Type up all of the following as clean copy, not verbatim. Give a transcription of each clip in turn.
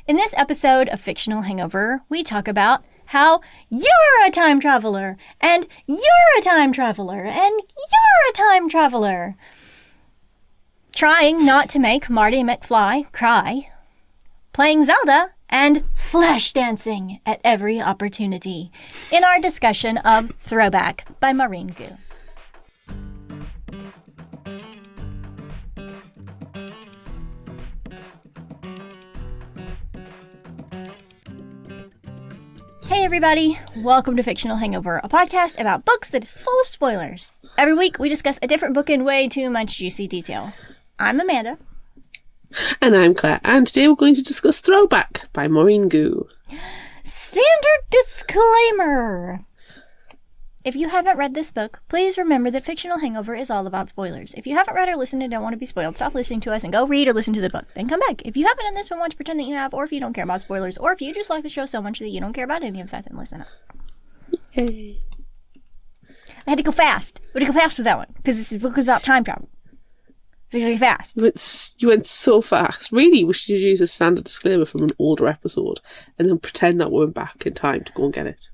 In this episode of Fictional Hangover, we talk about how you're a time traveler, and you're a time traveler, and you're a time traveler. Trying not to make Marty McFly cry. Playing Zelda, and flash dancing at every opportunity in our discussion of Throwback by Maurene Goo. Hey everybody, welcome to Fictional Hangover, a podcast about books that is full of spoilers. Every week we discuss a different book in way too much juicy detail. I'm Amanda. And I'm Claire, and today we're going to discuss Throwback by Maurene Goo. Standard disclaimer! If you haven't read this book, please remember that Fictional Hangover is all about spoilers. If you haven't read or listened and don't want to be spoiled, stop listening to us and go read or listen to the book. Then come back. If you haven't done this but want to pretend that you have, or if you don't care about spoilers, or if you just like the show so much that you don't care about any of that, then listen up. Yay. I had to go fast. We had to go fast with that one, because this book is about time travel. So you gotta be fast. You went so fast. Really, we should use a standard disclaimer from an older episode and then pretend that we went back in time to go and get it.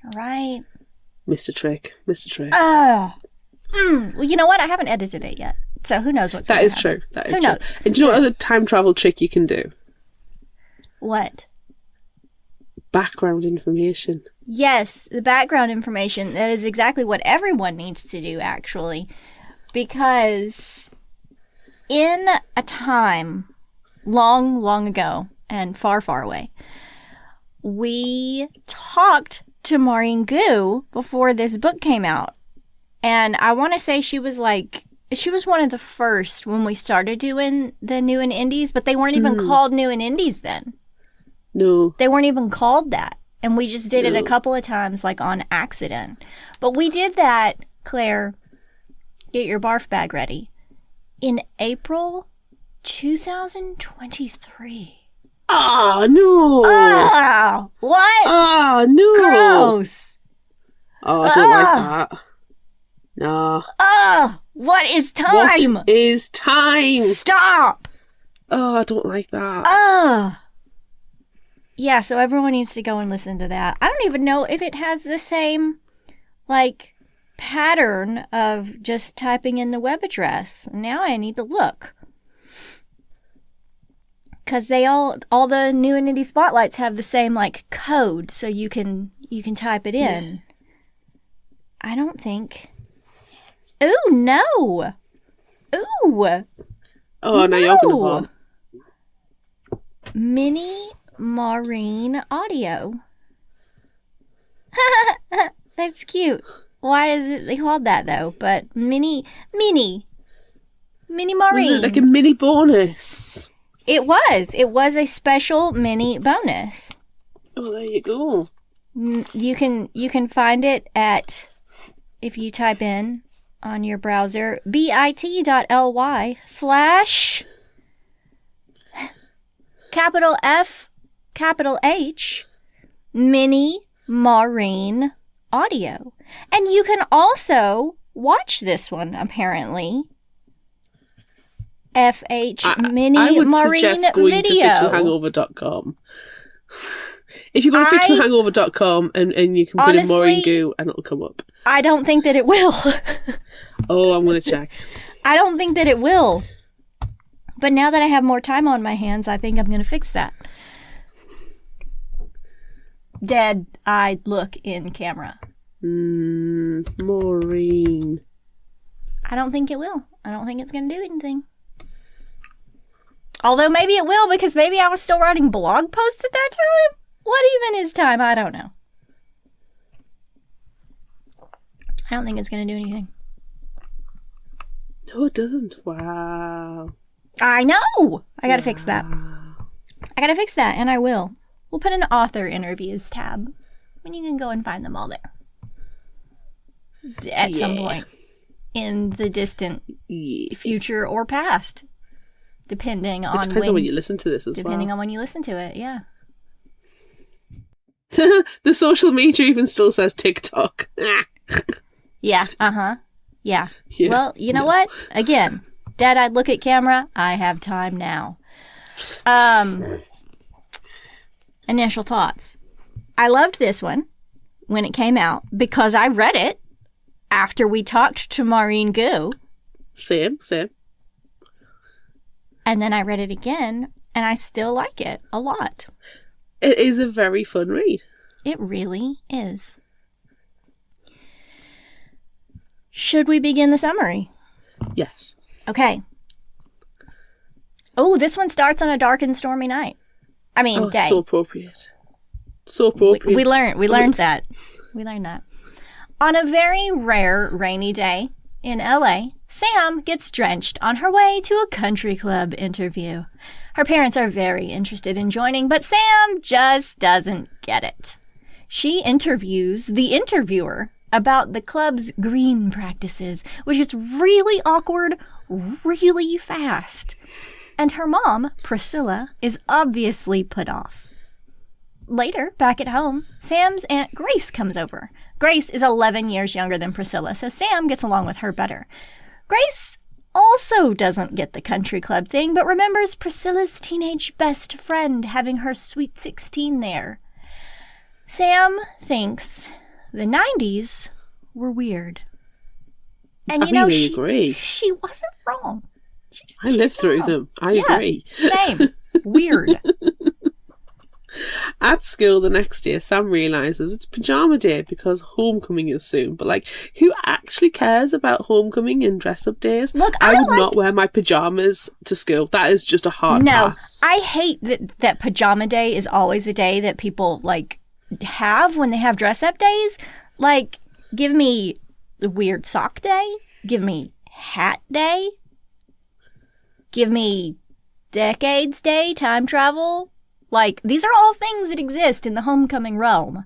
You're right. Mr. Trick. Well, you know what? I haven't edited it yet. So who knows what's going to happen. True. That is who true. Knows? And do you know what other time travel trick you can do? What? Background information. Yes, the background information. That is exactly what everyone needs to do, actually. Because in a time long, long ago and far, far away, we talked to Maurene Goo before this book came out. And I want to say she was one of the first when we started doing the New and Indies, but they weren't even called New and Indies then. No. They weren't even called that. And we just did it a couple of times, like on accident. But we did that, Claire, get your barf bag ready, in April 2023. Oh, no. Oh, what? Oh, no. Gross. Oh, I don't like that. No. Oh, what is time? What is time? Stop. Oh, I don't like that. Oh. Yeah, so everyone needs to go and listen to that. I don't even know if it has the same, pattern of just typing in the web address. Now I need to look. Because they all the New and Indie Spotlights have the same, code, so you can type it in. Yeah. I don't think... Ooh, no! Ooh! Oh, now you're going to fall. Mini Maurene audio. That's cute. Why is it they called that though? But mini Maurene. Was it like a mini bonus? It was. It was a special mini bonus. Oh, there you go. You can find it at, if you type in on your browser, bit.ly/ capital F, capital H, Mini Maurene audio. And you can also watch this one, apparently. Mini I would Maurene suggest going video. to fictionalhangover.com. If you go to fictionalhangover.com and you can put in Maurene Goo and it'll come up. I don't think that it will. Oh, I'm going to check. I don't think that it will. But now that I have more time on my hands, I think I'm going to fix that. Dead-eyed look in camera. Maurene. I don't think it will. I don't think it's going to do anything. Although maybe it will, because maybe I was still writing blog posts at that time? What even is time? I don't know. I don't think it's going to do anything. No, it doesn't. Wow. I know! I gotta fix that. And I will. We'll put an author interviews tab, and you can go and find them all there. At some point. In the distant future or past. Depending on when you listen to this as well. Depending on when you listen to it, yeah. The social media even still says TikTok. Yeah, Yeah. Well, you know what? Again, dead-eyed look at camera. I have time now. Initial thoughts. I loved this one when it came out because I read it after we talked to Maurene Goo. Same. And then I read it again, and I still like it a lot. It is a very fun read. It really is. Should we begin the summary? Yes. Okay. Oh, this one starts on a dark and stormy night. I mean, day. So appropriate. So appropriate. We learned that. We learned that. On a very rare rainy day in LA, Sam gets drenched on her way to a country club interview. Her parents are very interested in joining, but Sam just doesn't get it. She interviews the interviewer about the club's green practices, which is really awkward, really fast. And her mom, Priscilla, is obviously put off. Later, back at home, Sam's Aunt Grace comes over. Grace is 11 years younger than Priscilla, so Sam gets along with her better. Grace also doesn't get the country club thing, but remembers Priscilla's teenage best friend having her sweet 16 there. Sam thinks the 90s were weird. And she wasn't wrong. I lived through them. I agree. Same. Weird. At school the next day, Sam realises it's pyjama day because homecoming is soon. But, who actually cares about homecoming and dress-up days? Look, I would not wear my pyjamas to school. That is just a hard pass. I hate that pajama day is always a day that people, have when they have dress-up days. Give me the weird sock day. Give me hat day. Give me decades day, time travel. These are all things that exist in the homecoming realm.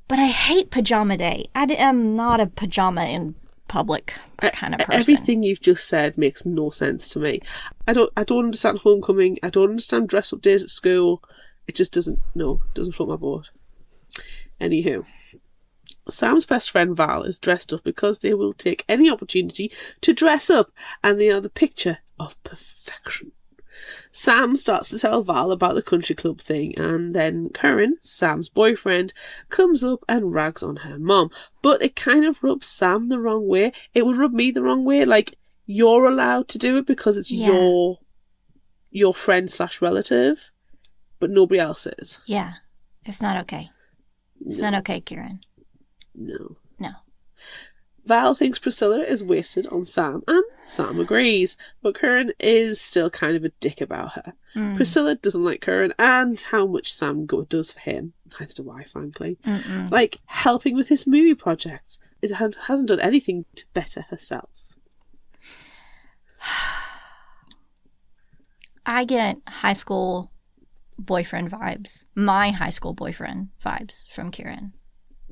But I hate pajama day. I am not a pajama in public kind of person. Everything you've just said makes no sense to me. I don't understand homecoming. I don't understand dress-up days at school. It just doesn't float my boat. Anywho, Sam's best friend Val is dressed up because they will take any opportunity to dress up, and they are the picture of perfection. Sam starts to tell Val about the country club thing, and then Curran, Sam's boyfriend, comes up and rags on her mum. But it kind of rubs Sam the wrong way. It would rub me the wrong way. You're allowed to do it because it's your friend / relative, but nobody else is. Yeah, it's not okay. It's not okay, Kieran. No. Val thinks Priscilla is wasted on Sam, and Sam agrees, but Curran is still kind of a dick about her. Priscilla doesn't like Curran and how much Sam does for him. Neither do I, frankly. Helping with his movie projects. It hasn't done anything to better herself. I get high school boyfriend vibes. My high school boyfriend vibes from Kieran.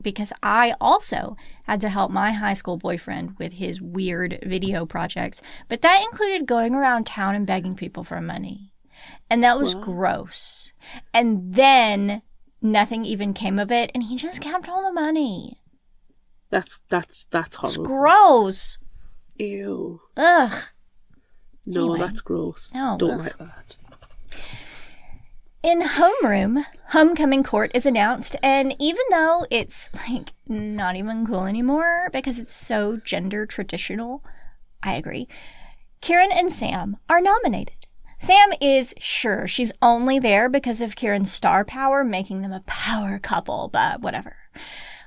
Because I also had to help my high school boyfriend with his weird video projects. But that included going around town and begging people for money. And that was gross. And then nothing even came of it, and he just kept all the money. That's horrible. It's gross. Ew. Ugh. No, anyway, that's gross. No, don't like that. In homeroom, homecoming court is announced, and even though it's not even cool anymore because it's so gender traditional, I agree, Kieran and Sam are nominated. Sam is sure she's only there because of Kieran's star power, making them a power couple, but whatever.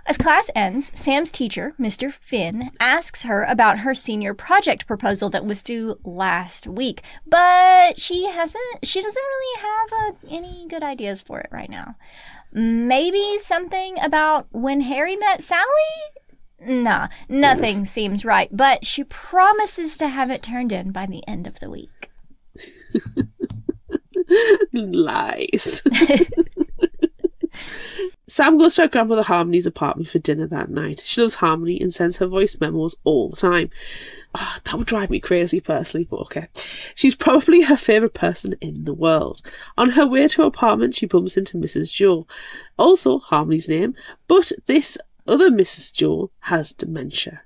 As class ends, Sam's teacher, Mr. Finn, asks her about her senior project proposal that was due last week, but she doesn't really have any good ideas for it right now. Maybe something about when Harry met Sally? Nah, nothing seems right, but she promises to have it turned in by the end of the week. Lies. Sam goes to her grandmother Harmony's apartment for dinner that night. She loves Harmony and sends her voice memos all the time. Oh, that would drive me crazy personally, but okay. She's probably her favourite person in the world. On her way to her apartment, she bumps into Mrs. Joe, also Harmony's name, but this other Mrs. Joe has dementia.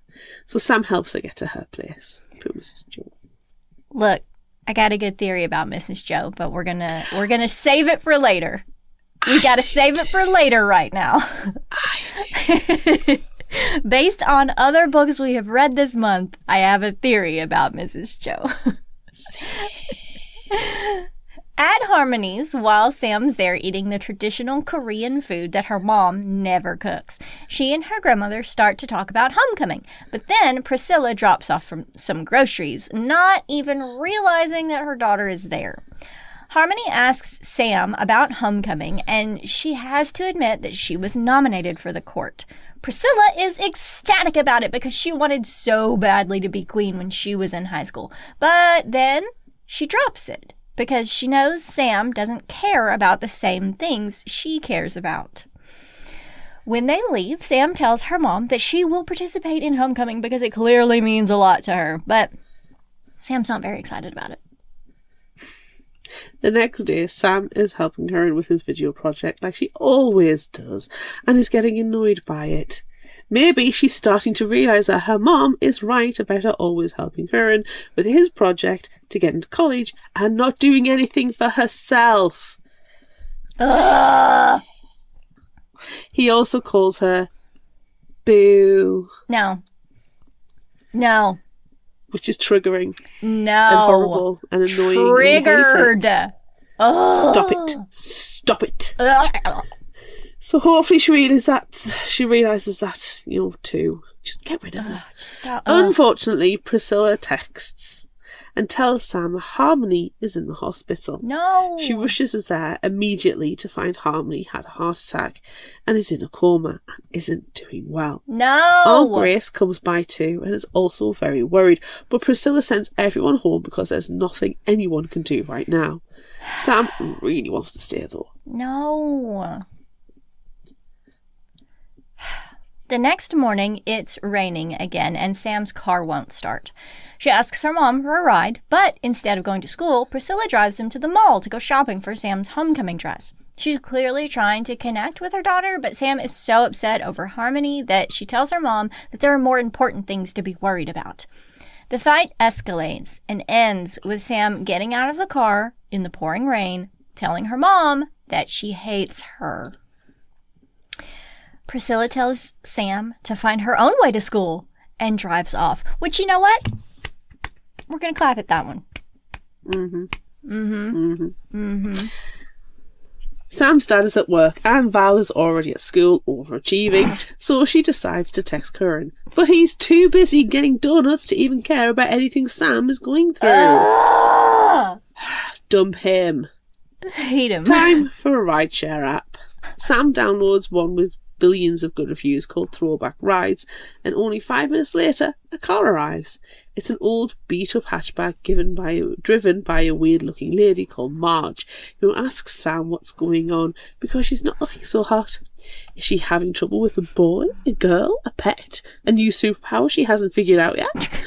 So Sam helps her get to her place. Poor Mrs. Joe. Look, I got a good theory about Mrs. Joe, but we're gonna save it for later. We gotta save it for later right now. Based on other books we have read this month, I have a theory about Mrs. Joe. At Harmony's, while Sam's there eating the traditional Korean food that her mom never cooks, she and her grandmother start to talk about homecoming. But then Priscilla drops off from some groceries, not even realizing that her daughter is there. Harmony asks Sam about homecoming, and she has to admit that she was nominated for the court. Priscilla is ecstatic about it because she wanted so badly to be queen when she was in high school. But then she drops it because she knows Sam doesn't care about the same things she cares about. When they leave, Sam tells her mom that she will participate in homecoming because it clearly means a lot to her, but Sam's not very excited about it. The next day, Sam is helping her with his video project like she always does and is getting annoyed by it. Maybe she's starting to realise that her mom is right about her always helping her with his project to get into college and not doing anything for herself. Ugh. He also calls her Boo. No. Which is triggering. No. And horrible and annoying. Triggered. Stop it. So hopefully she realises that, too. Just get rid of her. Stop. Unfortunately, Priscilla texts and tells Sam that Harmony is in the hospital. No. She rushes us there immediately to find Harmony had a heart attack and is in a coma and isn't doing well. No. Aunt Grace comes by too and is also very worried, but Priscilla sends everyone home because there's nothing anyone can do right now. Sam really wants to stay though. No. The next morning, it's raining again, and Sam's car won't start. She asks her mom for a ride, but instead of going to school, Priscilla drives them to the mall to go shopping for Sam's homecoming dress. She's clearly trying to connect with her daughter, but Sam is so upset over Harmony that she tells her mom that there are more important things to be worried about. The fight escalates and ends with Sam getting out of the car in the pouring rain, telling her mom that she hates her. Priscilla tells Sam to find her own way to school and drives off. Which, you know what? We're going to clap at that one. Sam's dad is at work and Val is already at school overachieving, so she decides to text Curran. But he's too busy getting donuts to even care about anything Sam is going through. Dump him. Hate him. Time for a rideshare app. Sam downloads one with billions of good reviews called Throwback Rides, and only 5 minutes later, a car arrives. It's an old beat-up hatchback driven by a weird-looking lady called Marge, who asks Sam what's going on because she's not looking so hot. Is she having trouble with a boy, a girl, a pet, a new superpower she hasn't figured out yet?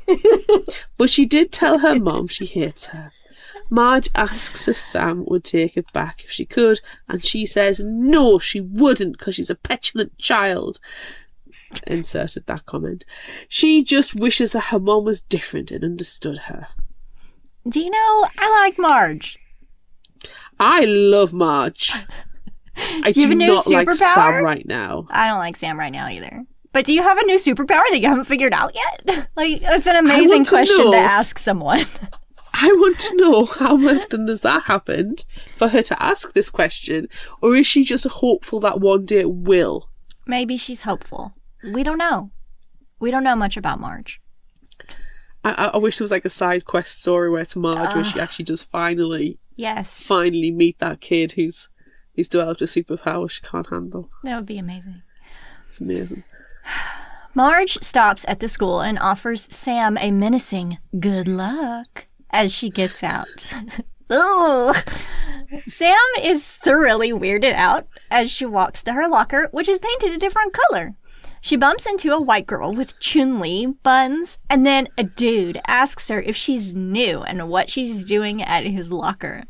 No. But she did tell her mom she hates her. Marge asks if Sam would take it back if she could, and she says no, she wouldn't, because she's a petulant child. Inserted that comment. She just wishes that her mom was different and understood her. Do you know, I like Marge. I love Marge. I do not like Sam right now. I don't like Sam right now either. But do you have a new superpower that you haven't figured out yet? Like, that's an amazing question to ask someone. I want to know how often has that happened for her to ask this question, or is she just hopeful that one day it will? Maybe she's hopeful. We don't know. We don't know much about Marge. I wish there was like a side quest story where it's Marge where she actually does finally meet that kid who's developed a superpower she can't handle. That would be amazing. It's amazing. Marge stops at the school and offers Sam a menacing good luck as she gets out. Ugh. Sam is thoroughly weirded out as she walks to her locker, which is painted a different color. She bumps into a white girl with chun-li buns, and then a dude asks her if she's new and what she's doing at his locker.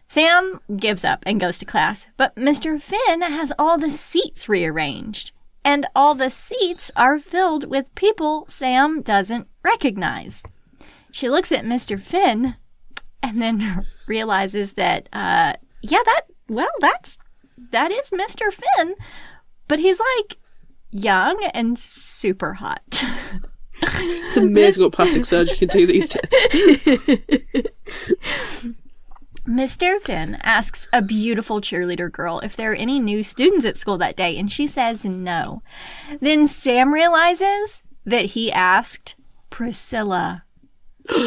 Sam gives up and goes to class, but Mr. Finn has all the seats rearranged, and all the seats are filled with people Sam doesn't recognize. She looks at Mr. Finn and then realizes that, that is Mr. Finn, but he's like young and super hot. It's amazing what plastic surgery can do these days. Mr. Finn asks a beautiful cheerleader girl if there are any new students at school that day, and she says no. Then Sam realizes that he asked Priscilla,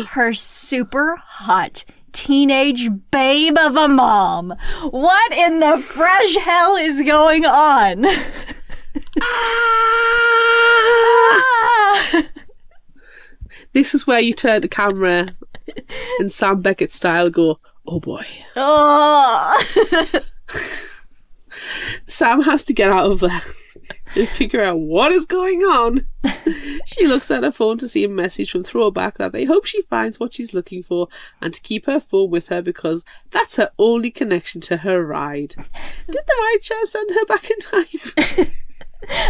her super hot teenage babe of a mom. What in the fresh hell is going on? This is where you turn the camera and Sam Beckett style go, oh boy. Oh. Sam has to get out of there and figure out what is going on. She looks at her phone to see a message from Throwback that they hope she finds what she's looking for and to keep her phone with her because that's her only connection to her ride. Did the rideshare send her back in time?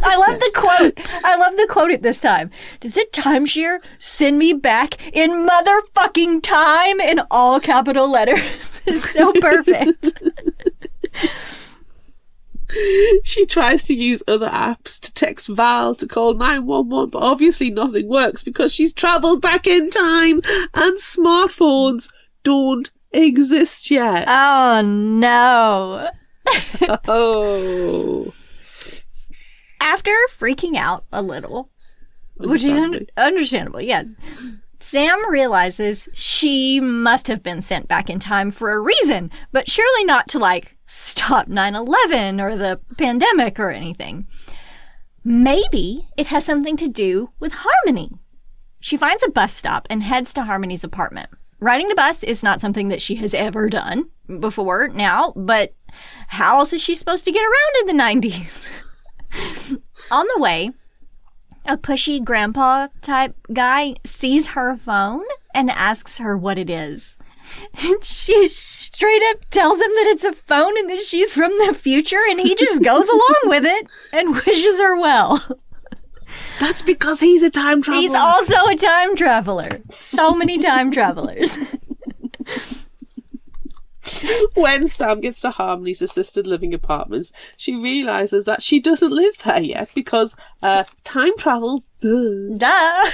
I love the quote. I love the quote at this time. Did the timeshare send me back in motherfucking time in all capital letters? It's so perfect. She tries to use other apps to text Val to call 911, but obviously nothing works because she's travelled back in time and smartphones don't exist yet. Oh, no. Oh. After freaking out a little, which is understandable, yes, Sam realizes she must have been sent back in time for a reason, but surely not to, like, stop 9/11 or the pandemic or anything. Maybe it has something to do with Harmony. She finds a bus stop and heads to Harmony's apartment. Riding the bus is not something that she has ever done before now, but how else is she supposed to get around in the 90s? On the way, a pushy grandpa type guy sees her phone and asks her what it is. She straight up tells him that it's a phone and that she's from the future, and he just goes along with it and wishes her well. That's because he's a time traveler. He's also a time traveler. So many time travelers. When Sam gets to Harmony's assisted living apartments, she realises that she doesn't live there yet because time travel. Duh.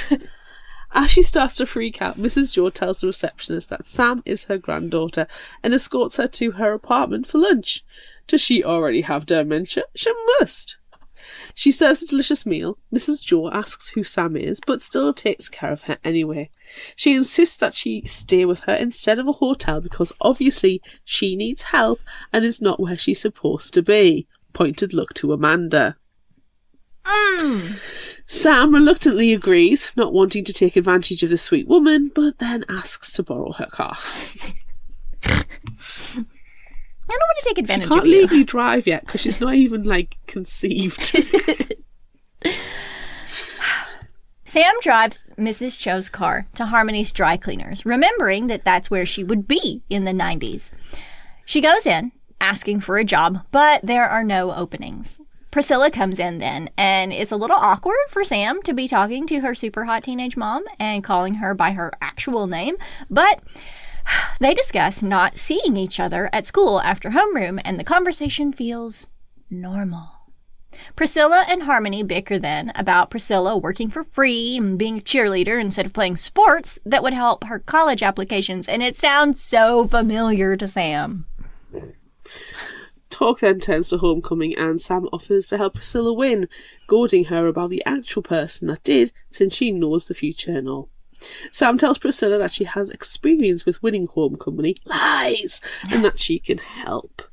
As she starts to freak out, Mrs. Joe tells the receptionist that Sam is her granddaughter and escorts her to her apartment for lunch. Does she already have dementia? She must. She serves a delicious meal. Mrs. Joe asks who Sam is, but still takes care of her anyway. She insists that she stay with her instead of a hotel because obviously she needs help and is not where she's supposed to be. Pointed look to Amanda. Sam reluctantly agrees, not wanting to take advantage of the sweet woman, but then asks to borrow her car. I don't want to take advantage she can't of you. legally drive yet because she's not even, like, conceived. Sam drives Mrs. Cho's car to Harmony's dry cleaners, remembering that that's where she would be in the 90s. She goes in, asking for a job, but there are no openings. Priscilla comes in then, and it's a little awkward for Sam to be talking to her super hot teenage mom and calling her by her actual name, but they discuss not seeing each other at school after homeroom, and the conversation feels normal. Priscilla and Harmony bicker then about Priscilla working for free and being a cheerleader instead of playing sports that would help her college applications, and it sounds so familiar to Sam. Talk then turns to homecoming and Sam offers to help Priscilla win, goading her about the actual person that did since she knows the future and all. Sam tells Priscilla that she has experience with winning homecoming, lies, and that she can help.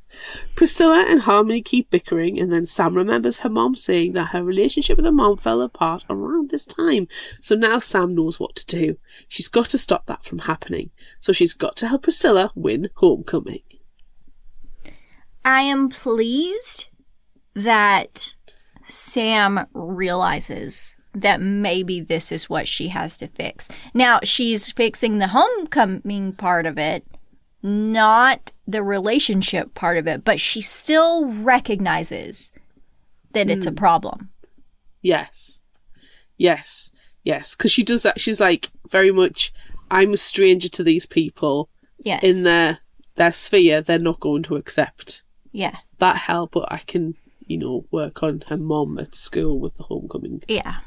Priscilla and Harmony keep bickering, and then Sam remembers her mom saying that her relationship with her mom fell apart around this time, so now Sam knows what to do. She's got to stop that from happening, so she's got to help Priscilla win homecoming. I am pleased that Sam realizes that maybe this is what she has to fix. Now, she's fixing the homecoming part of it, not the relationship part of it, but she still recognizes that it's a problem. Yes. Because she does that. She's like, very much, I'm a stranger to these people. Yes. In their sphere, they're not going to accept that help, but I can, work on her mom at school with the homecoming. Yeah.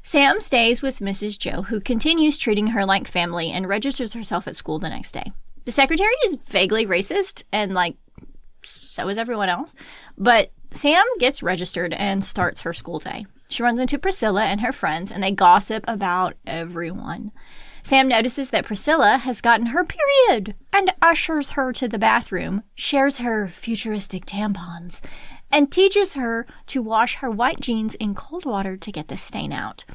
Sam stays with Mrs. Joe, who continues treating her like family and registers herself at school the next day. The secretary is vaguely racist, and, so is everyone else. But Sam gets registered and starts her school day. She runs into Priscilla and her friends, and they gossip about everyone. Sam notices that Priscilla has gotten her period and ushers her to the bathroom, shares her futuristic tampons, and teaches her to wash her white jeans in cold water to get the stain out.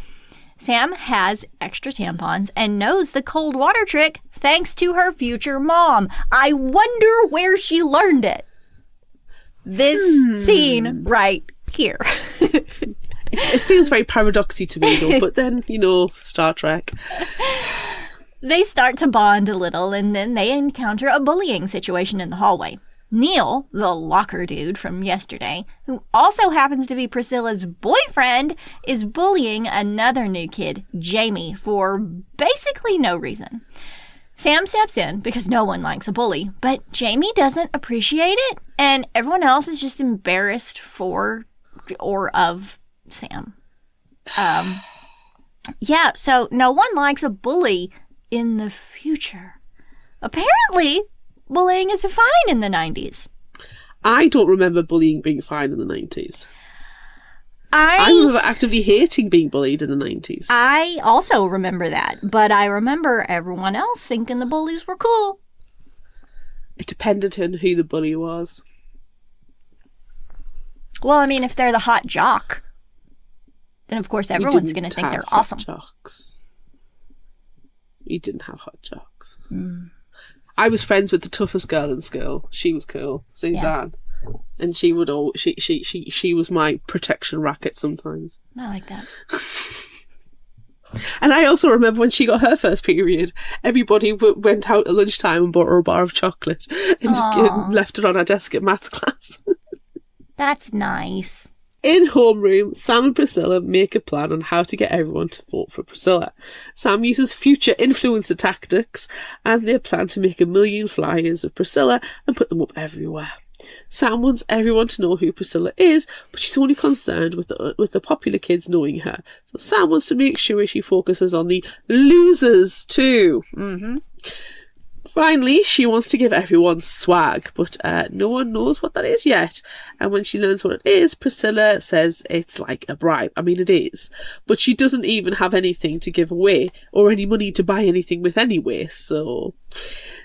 Sam has extra tampons and knows the cold water trick thanks to her future mom. I wonder where she learned it. This scene right here. It feels very paradoxy to me, though, but then, Star Trek. They start to bond a little, and then they encounter a bullying situation in the hallway. Neil, the locker dude from yesterday, who also happens to be Priscilla's boyfriend, is bullying another new kid, Jamie, for basically no reason. Sam steps in because no one likes a bully, but Jamie doesn't appreciate it, and everyone else is just embarrassed for or of Sam. So no one likes a bully in the future. Apparently, bullying is fine in the 90s. I don't remember bullying being fine in the 90s. I remember actively hating being bullied in the 90s. I also remember that, but I remember everyone else thinking the bullies were cool. It depended on who the bully was. Well, I mean, if they're the hot jock, then of course everyone's going to think they're awesome. Jocks. We didn't have hot jocks. I was friends with the toughest girl in school. She was cool, Suzanne, and she would she was my protection racket sometimes. I like that. And I also remember when she got her first period, everybody went out at lunchtime and bought her a bar of chocolate and just left it on her desk at maths class. That's nice. In homeroom, Sam and Priscilla make a plan on how to get everyone to vote for Priscilla. Sam uses future influencer tactics, and they plan to make 1 million flyers of Priscilla and put them up everywhere. Sam wants everyone to know who Priscilla is, but she's only concerned with the popular kids knowing her. So Sam wants to make sure she focuses on the losers too. Finally, she wants to give everyone swag, but no one knows what that is yet. And when she learns what it is, Priscilla says it's like a bribe. I mean, it is. But she doesn't even have anything to give away or any money to buy anything with anyway. So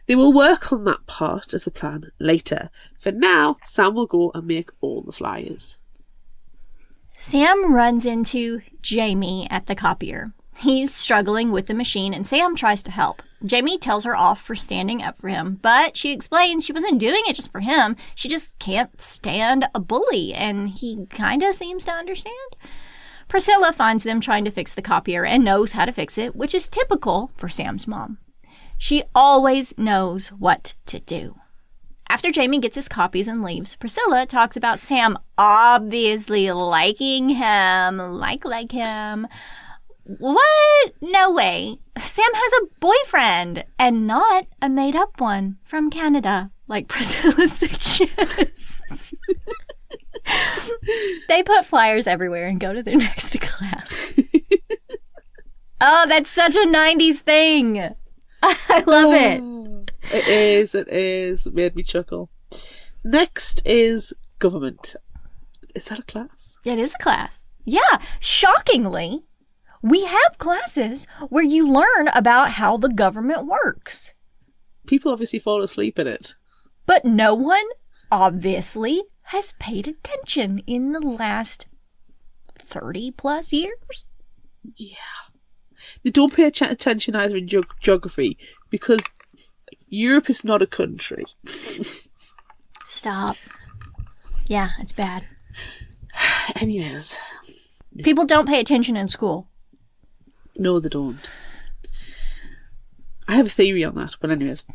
they will work on that part of the plan later. For now, Sam will go and make all the flyers. Sam runs into Jamie at the copier. He's struggling with the machine, and Sam tries to help. Jamie tells her off for standing up for him, but she explains she wasn't doing it just for him. She just can't stand a bully, and he kind of seems to understand. Priscilla finds them trying to fix the copier and knows how to fix it, which is typical for Sam's mom. She always knows what to do. After Jamie gets his copies and leaves, Priscilla talks about Sam obviously liking him, like him. What? No way. Sam has a boyfriend, and not a made-up one from Canada, like Priscilla suggests. They put flyers everywhere and go to their next class. Oh, that's such a 90s thing. I love it. It is. It made me chuckle. Next is government. Is that a class? It is a class. Yeah, shockingly. We have classes where you learn about how the government works. People obviously fall asleep in it. But no one, obviously, has paid attention in the last 30 plus years. Yeah. They don't pay attention either in geography because Europe is not a country. Stop. Yeah, it's bad. Anyways. People don't pay attention in school. No, they don't. I have a theory on that, but anyways.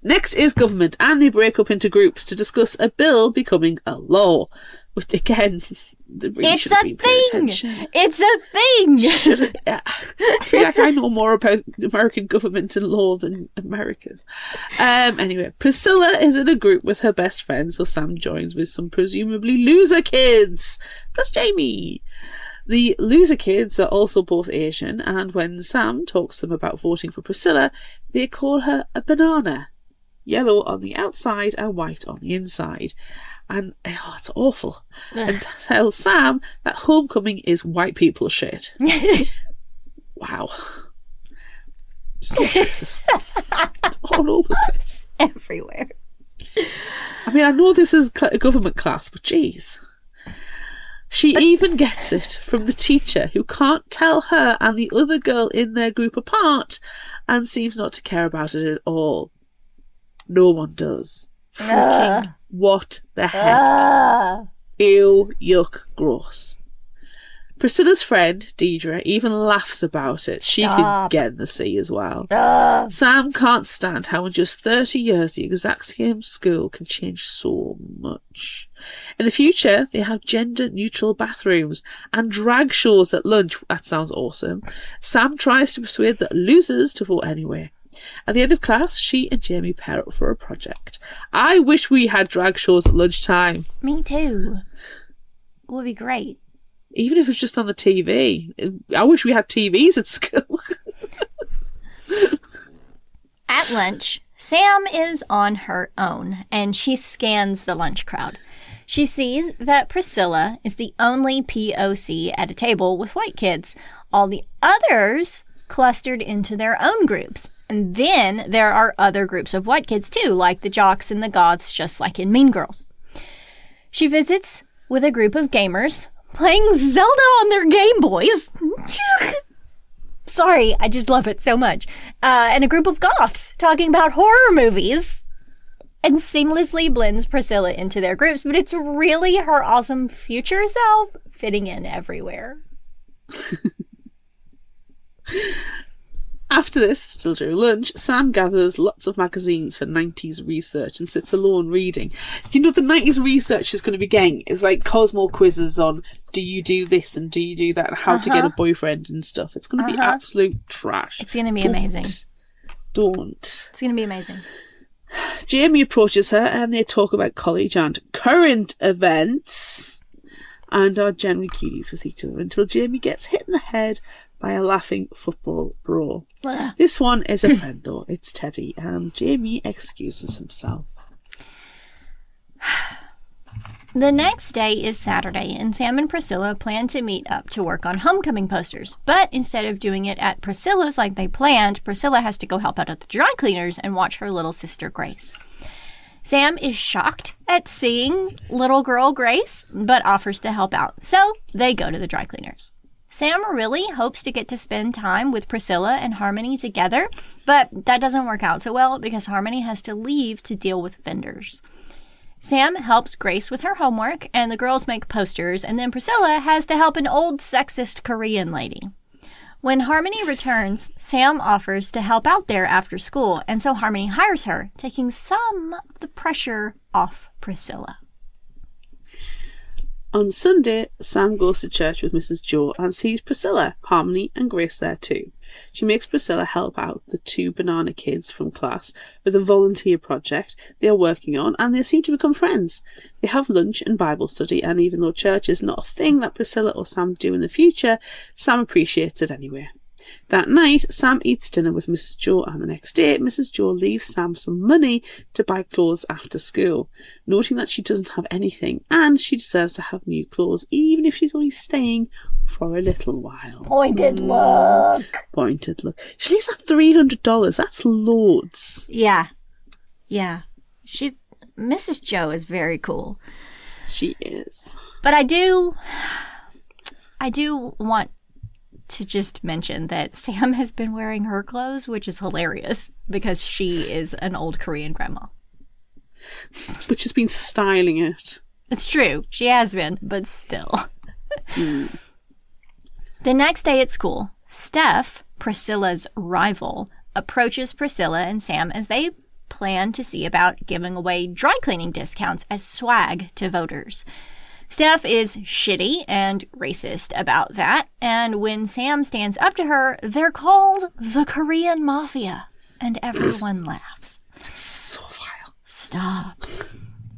Next is government, and they break up into groups to discuss a bill becoming a law. Which, again, they really It's should have a been paying thing! attention. It's a thing! I feel like I know more about the American government and law than America's. Anyway, Priscilla is in a group with her best friend, so Sam joins with some presumably loser kids, plus Jamie. The loser kids are also both Asian, and when Sam talks to them about voting for Priscilla, they call her a banana. Yellow on the outside and white on the inside. And, it's awful. And tell Sam that homecoming is white people shit. Wow. So racist. It's all over the place. Everywhere. I mean, I know this is a government class, but geez. She even gets it from the teacher, who can't tell her and the other girl in their group apart and seems not to care about it at all. No one does. Freaking what the heck? Ew, yuck, gross. Priscilla's friend, Deidre, even laughs about it. She can get in the sea as well. Sam can't stand how in just 30 years the exact same school can change so much. In the future, they have gender-neutral bathrooms and drag shows at lunch. That sounds awesome. Sam tries to persuade the losers to vote anyway. At the end of class, she and Jamie pair up for a project. I wish we had drag shows at lunchtime. Me too. It would be great. Even if it's just on the TV. I wish we had TVs at school. At lunch, Sam is on her own, and she scans the lunch crowd. She sees that Priscilla is the only POC at a table with white kids. All the others clustered into their own groups. And then there are other groups of white kids too, like the jocks and the goths, just like in Mean Girls. She visits with a group of gamers playing Zelda on their Game Boys. Sorry, I just love it so much. And a group of goths talking about horror movies. And seamlessly blends Priscilla into their groups, but it's really her awesome future self fitting in everywhere. After this, still during lunch, Sam gathers lots of magazines for 90s research and sits alone reading. You know, the 90s research is going to be getting is like Cosmo quizzes on do you do this and do you do that and how to get a boyfriend and stuff. It's going to be absolute trash. It's going to be amazing. Don't. It's going to be amazing. Jamie approaches her and they talk about college and current events and are generally cuties with each other until Jamie gets hit in the head by a laughing football bro. This one is a friend though. It's Teddy, and Jamie excuses himself. The next day is Saturday, and Sam and Priscilla plan to meet up to work on homecoming posters. But instead of doing it at Priscilla's like they planned, Priscilla has to go help out at the dry cleaners and watch her little sister Grace. Sam is shocked at seeing little girl Grace, but offers to help out. So they go to the dry cleaners. Sam really hopes to get to spend time with Priscilla and Harmony together, but that doesn't work out so well because Harmony has to leave to deal with vendors. Sam helps Grace with her homework, and the girls make posters, and then Priscilla has to help an old sexist Korean lady. When Harmony returns, Sam offers to help out there after school, and so Harmony hires her, taking some of the pressure off Priscilla. On Sunday, Sam goes to church with Mrs. Joe and sees Priscilla, Harmony and Grace there too. She makes Priscilla help out the two banana kids from class with a volunteer project they are working on, and they seem to become friends. They have lunch and Bible study, and even though church is not a thing that Priscilla or Sam do in the future, Sam appreciates it anyway. That night, Sam eats dinner with Mrs. Joe, and the next day, Mrs. Joe leaves Sam some money to buy clothes after school, noting that she doesn't have anything, and she deserves to have new clothes, even if she's only staying for a little while. Pointed look. Pointed look. She leaves her $300. That's loads. Yeah. Mrs. Joe is very cool. She is. But I do want to just mention that Sam has been wearing her clothes, which is hilarious because she is an old Korean grandma. Which has been styling it. It's true. She has been, but still. The next day at school, Steph, Priscilla's rival, approaches Priscilla and Sam as they plan to see about giving away dry cleaning discounts as swag to voters. Steph is shitty and racist about that, and when Sam stands up to her, they're called the Korean Mafia, and everyone laughs. That's so vile. Stop.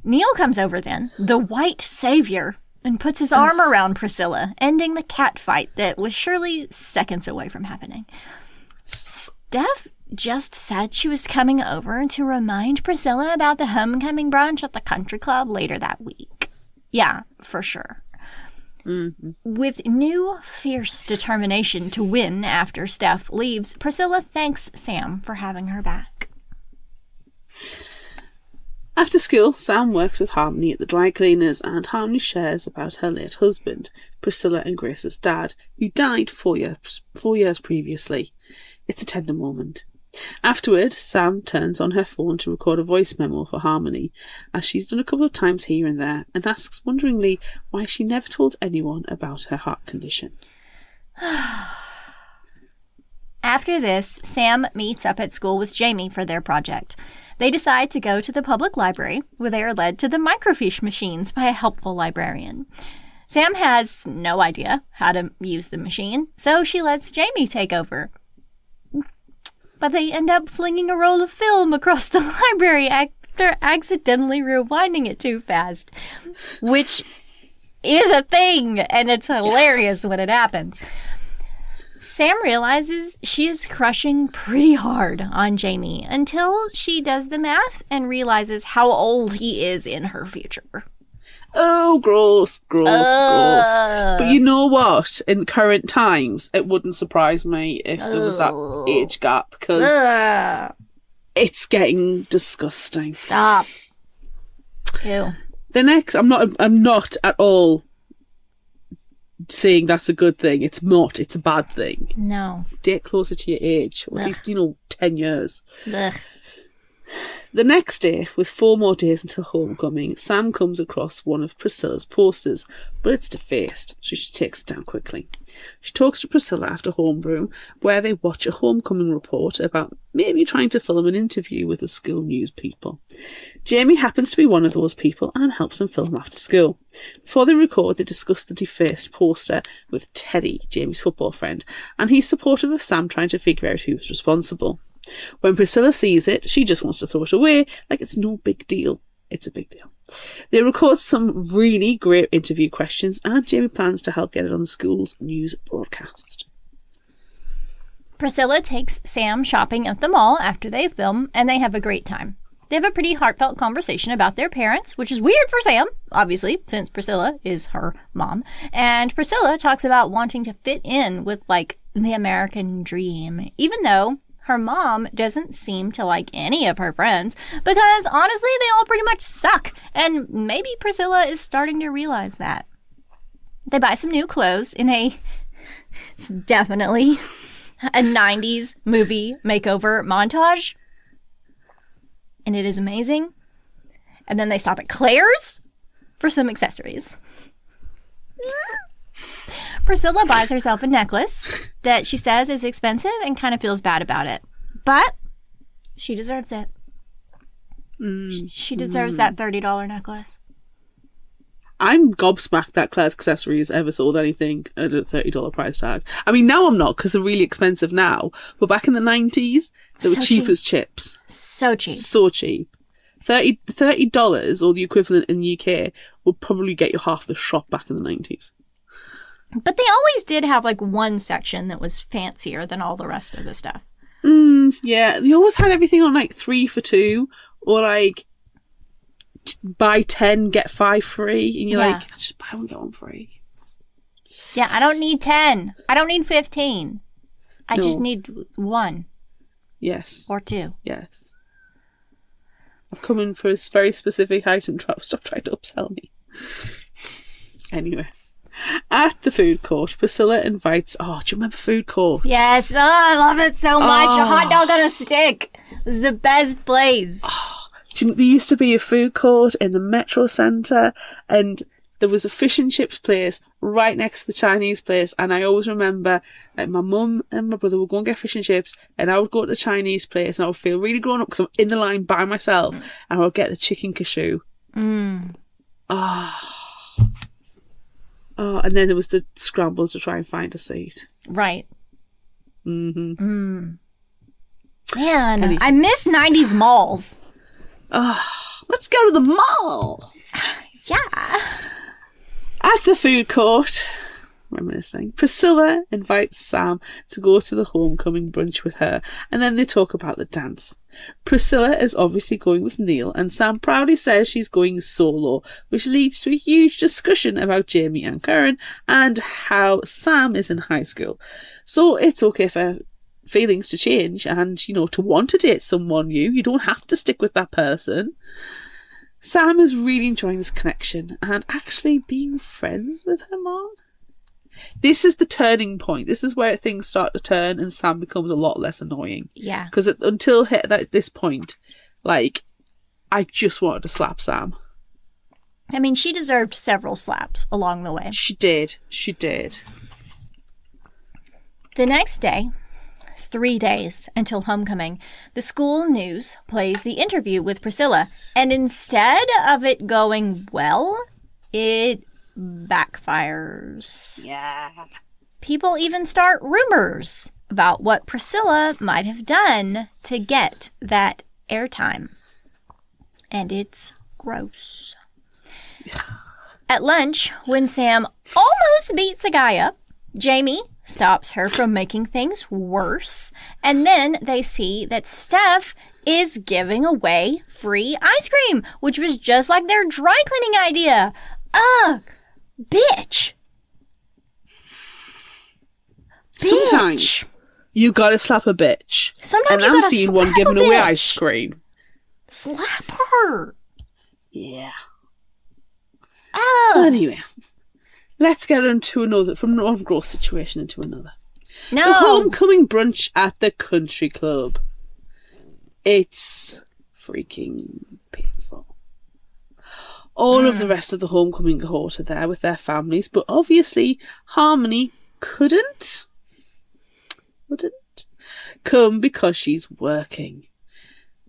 Neil comes over then, the white savior, and puts his arm around Priscilla, ending the cat fight that was surely seconds away from happening. Steph just said she was coming over to remind Priscilla about the homecoming brunch at the country club later that week. Yeah, for sure. Mm-hmm. With new fierce determination to win after Steph leaves, Priscilla thanks Sam for having her back. After school, Sam works with Harmony at the dry cleaners, and Harmony shares about her late husband, Priscilla and Grace's dad, who died 4 years previously. It's a tender moment. Afterward, Sam turns on her phone to record a voice memo for Harmony, as she's done a couple of times here and there, and asks wonderingly why she never told anyone about her heart condition. After this, Sam meets up at school with Jamie for their project. They decide to go to the public library, where they are led to the microfiche machines by a helpful librarian. Sam has no idea how to use the machine, so she lets Jamie take over. But they end up flinging a roll of film across the library after accidentally rewinding it too fast, which is a thing, and it's hilarious when it happens. Sam realizes she is crushing pretty hard on Jamie until she does the math and realizes how old he is in her future. Oh, gross. But you know what? In current times, it wouldn't surprise me if there was that age gap, because it's getting disgusting. Stop. Ew. The next, I'm not at all saying that's a good thing. It's not. It's a bad thing. No. Date closer to your age, or at least 10 years. Ugh. The next day, with 4 more days until homecoming, Sam comes across one of Priscilla's posters, but it's defaced, so she takes it down quickly. She talks to Priscilla after homeroom, where they watch a homecoming report about maybe trying to film an interview with the school news people. Jamie happens to be one of those people and helps them film after school. Before they record, they discuss the defaced poster with Teddy, Jamie's football friend, and he's supportive of Sam trying to figure out who was responsible. When Priscilla sees it, she just wants to throw it away like it's no big deal. It's a big deal. They record some really great interview questions, and Jamie plans to help get it on the school's news broadcast. Priscilla takes Sam shopping at the mall after they film, and they have a great time. They have a pretty heartfelt conversation about their parents, which is weird for Sam, obviously, since Priscilla is her mom. And Priscilla talks about wanting to fit in with, the American dream, even though her mom doesn't seem to like any of her friends, because honestly, they all pretty much suck, and maybe Priscilla is starting to realize that. They buy some new clothes in it's definitely a 90s movie makeover montage, and it is amazing. And then they stop at Claire's for some accessories. Priscilla buys herself a necklace that she says is expensive and kind of feels bad about it. But she deserves it. She deserves that $30 necklace. I'm gobsmacked that Claire's Accessories ever sold anything at a $30 price tag. I mean, now I'm not, because they're really expensive now. But back in the 90s, they were cheap as chips. So cheap. So cheap. $30 or the equivalent in the UK would probably get you half the shop back in the 90s. But they always did have one section that was fancier than all the rest of the stuff. Yeah, they always had everything on 3 for 2, or buy 10 get 5 free, and you're just buy one get one free. Yeah, I don't need 10. I don't need 15. I just need 1. Yes. Or 2. Yes. I've come in for this very specific item. Stop trying to upsell me. Anyway. At the food court, Priscilla invites... Oh, do you remember food court? Yes. Oh, I love it so much. A hot dog on a stick. It was the best place. Oh, there used to be a food court in the Metro Centre, and there was a fish and chips place right next to the Chinese place, and I always remember my mum and my brother would go and get fish and chips, and I would go to the Chinese place, and I would feel really grown up because I'm in the line by myself, and I would get the chicken cashew. Oh, and then there was the scramble to try and find a seat. Right. Mm-hmm. Man, I miss 90s malls. Oh, let's go to the mall. Yeah. At the food court, reminiscing, Priscilla invites Sam to go to the homecoming brunch with her, and then they talk about the dance. Priscilla is obviously going with Neil, and Sam proudly says she's going solo, which leads to a huge discussion about Jamie and Karen and how Sam is in high school. So it's okay for feelings to change and, to want to date someone new. You don't have to stick with that person. Sam is really enjoying this connection and actually being friends with her mom. This is the turning point. This is where things start to turn and Sam becomes a lot less annoying. Yeah. Because until at this point, I just wanted to slap Sam. I mean, she deserved several slaps along the way. She did. She did. The next day, 3 days until homecoming, the school news plays the interview with Priscilla. And instead of it going well, it backfires. Yeah. People even start rumors about what Priscilla might have done to get that airtime. And it's gross. At lunch, when Sam almost beats a guy up, Jamie stops her from making things worse. And then they see that Steph is giving away free ice cream, which was just like their dry cleaning idea. Ugh. Bitch. Sometimes you gotta slap a bitch. Sometimes and you I'm gotta seeing slap one giving a away bitch. ice cream. Slap her. Yeah. Ugh. Anyway, let's get from one gross situation into another. No. The homecoming brunch at the country club. It's freaking painful. All of the rest of the homecoming cohort are there with their families, but obviously Harmony couldn't come because she's working.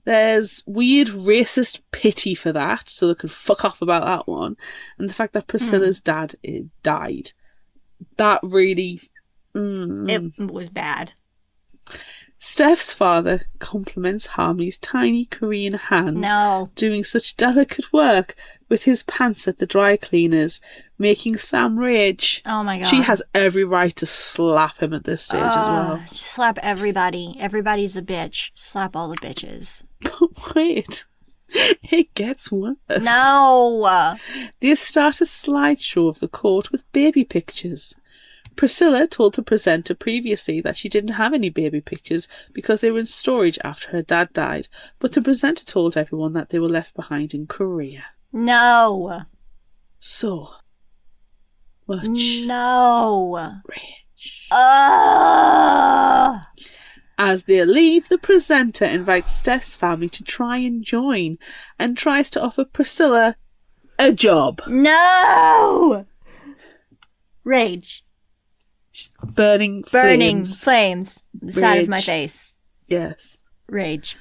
There's weird racist pity for that, so they can fuck off about that one. And the fact that Priscilla's dad died. That really... It was bad. Steph's father compliments Harmony's tiny Korean hands doing such delicate work with his pants at the dry cleaners, making Sam rage. Oh my god. She has every right to slap him at this stage as well. Slap everybody. Everybody's a bitch. Slap all the bitches. But wait, it gets worse. No! They start a slideshow of the court with baby pictures. Priscilla told the presenter previously that she didn't have any baby pictures because they were in storage after her dad died, but the presenter told everyone that they were left behind in Korea. No. So much rage. As they leave, the presenter invites Steph's family to try and join and tries to offer Priscilla a job. No! Rage. Burning flames. The side of my face. Yes. Rage.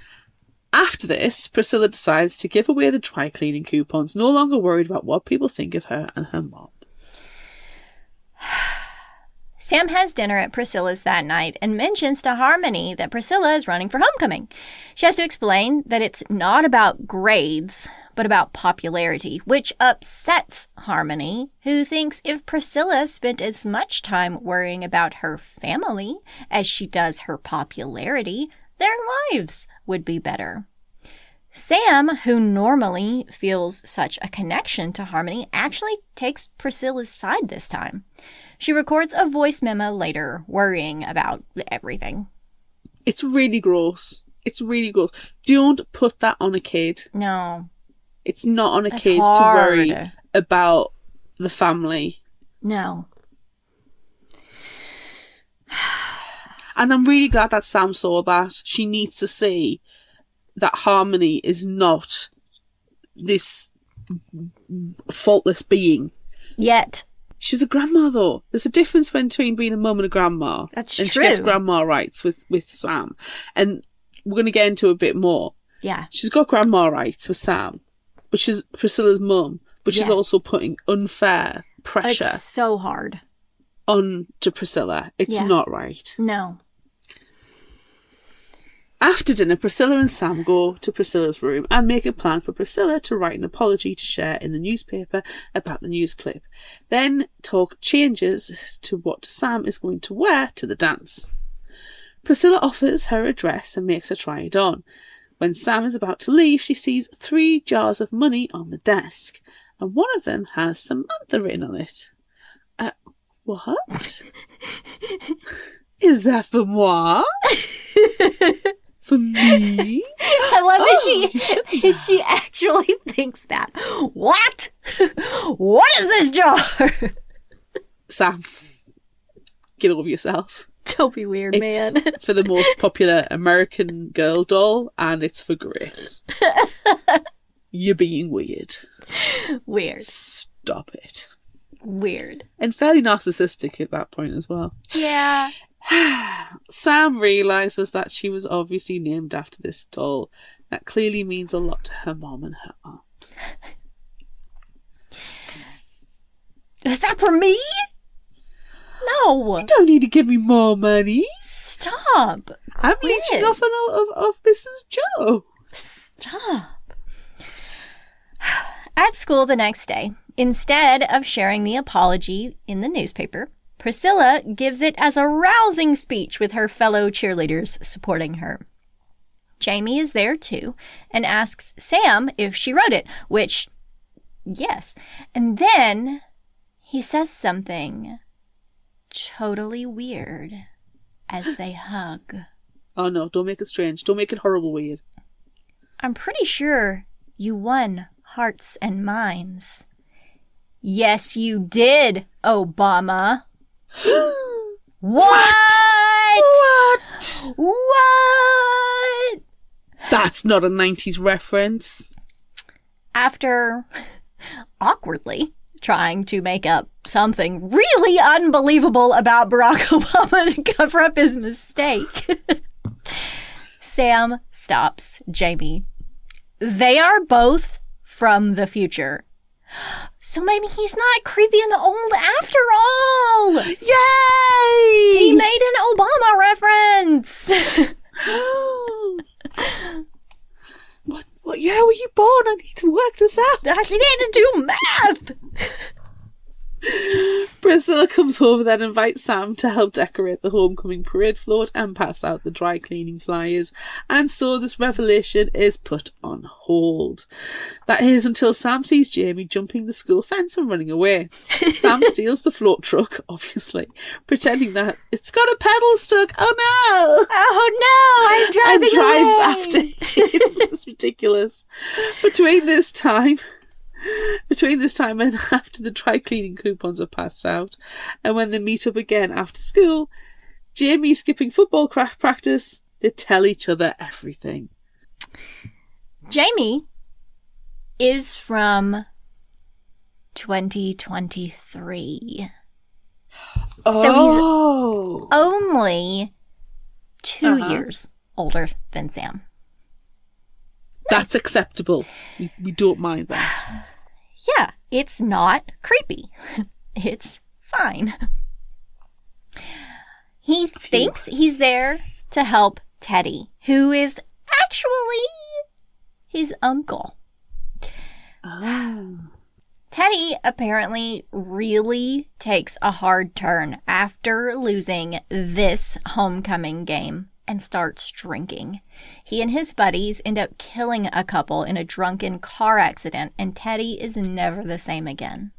After this, Priscilla decides to give away the dry cleaning coupons, no longer worried about what people think of her and her mom. Sam has dinner at Priscilla's that night and mentions to Harmony that Priscilla is running for homecoming. She has to explain that it's not about grades, but about popularity, which upsets Harmony, who thinks if Priscilla spent as much time worrying about her family as she does her popularity, their lives would be better. Sam, who normally feels such a connection to Harmony, actually takes Priscilla's side this time. She records a voice memo later, worrying about everything. It's really gross. It's really gross. Don't put that on a kid. No. It's not on a That's kid hard. to worry about the family. No. And I'm really glad that Sam saw that. She needs to see that Harmony is not this faultless being. Yet. She's a grandma, though. There's a difference between being a mum and a grandma. That's and true. She gets grandma rights with Sam. And we're going to get into a bit more. Yeah. She's got grandma rights with Sam. But she's Priscilla's mum. But she's also putting unfair pressure It's so hard. on to Priscilla. It's not right. No. After dinner, Priscilla and Sam go to Priscilla's room and make a plan for Priscilla to write an apology to share in the newspaper about the news clip. Then talk changes to what Sam is going to wear to the dance. Priscilla offers her a dress and makes her try it on. When Sam is about to leave, she sees 3 jars of money on the desk, and one of them has Samantha written on it. What? Is that for moi? For me? I love that she actually thinks that. What? What is this jar? Sam, get over yourself. Don't be weird, man. It's for the most popular American Girl doll, and it's for Grace. You're being weird. Weird. Stop it. Weird. And fairly narcissistic at that point as well. Yeah. Sam realises that she was obviously named after this doll. That clearly means a lot to her mom and her aunt. Is that for me? No. You don't need to give me more money. Stop. I'm leeching off of Mrs. Joe. Stop. At school the next day, instead of sharing the apology in the newspaper, Priscilla gives it as a rousing speech with her fellow cheerleaders supporting her. Jamie is there too and asks Sam if she wrote it, which, yes. And then he says something totally weird as they hug. Oh no, don't make it strange. Don't make it horrible weird. I'm pretty sure you won hearts and minds. Yes, you did, Obama. What? What? That's not a 90s reference. After awkwardly trying to make up something really unbelievable about Barack Obama to cover up his mistake, Sam stops Jamie. They are both from the future. So maybe he's not creepy and old after all. Yay! He made an Obama reference. What year were you born? I need to work this out. I need to do math. Priscilla comes over then and invites Sam to help decorate the homecoming parade float and pass out the dry cleaning flyers. And so this revelation is put on hold. That is until Sam sees Jamie jumping the school fence and running away. Sam steals the float truck, obviously, pretending that it's got a pedal stuck. Oh no! Oh no! I'm driving and drives away. after him. It's ridiculous. Between this time and after the dry cleaning coupons are passed out, and when they meet up again after school, Jamie skipping football practice, they tell each other everything. Jamie is from 2023. Oh. So he's only 2 years older than Sam. That's acceptable. We don't mind that. Yeah, it's not creepy. It's fine. He thinks he's there to help Teddy, who is actually his uncle. Oh. Teddy apparently really takes a hard turn after losing this homecoming game and starts drinking. He and his buddies end up killing a couple in a drunken car accident, and Teddy is never the same again.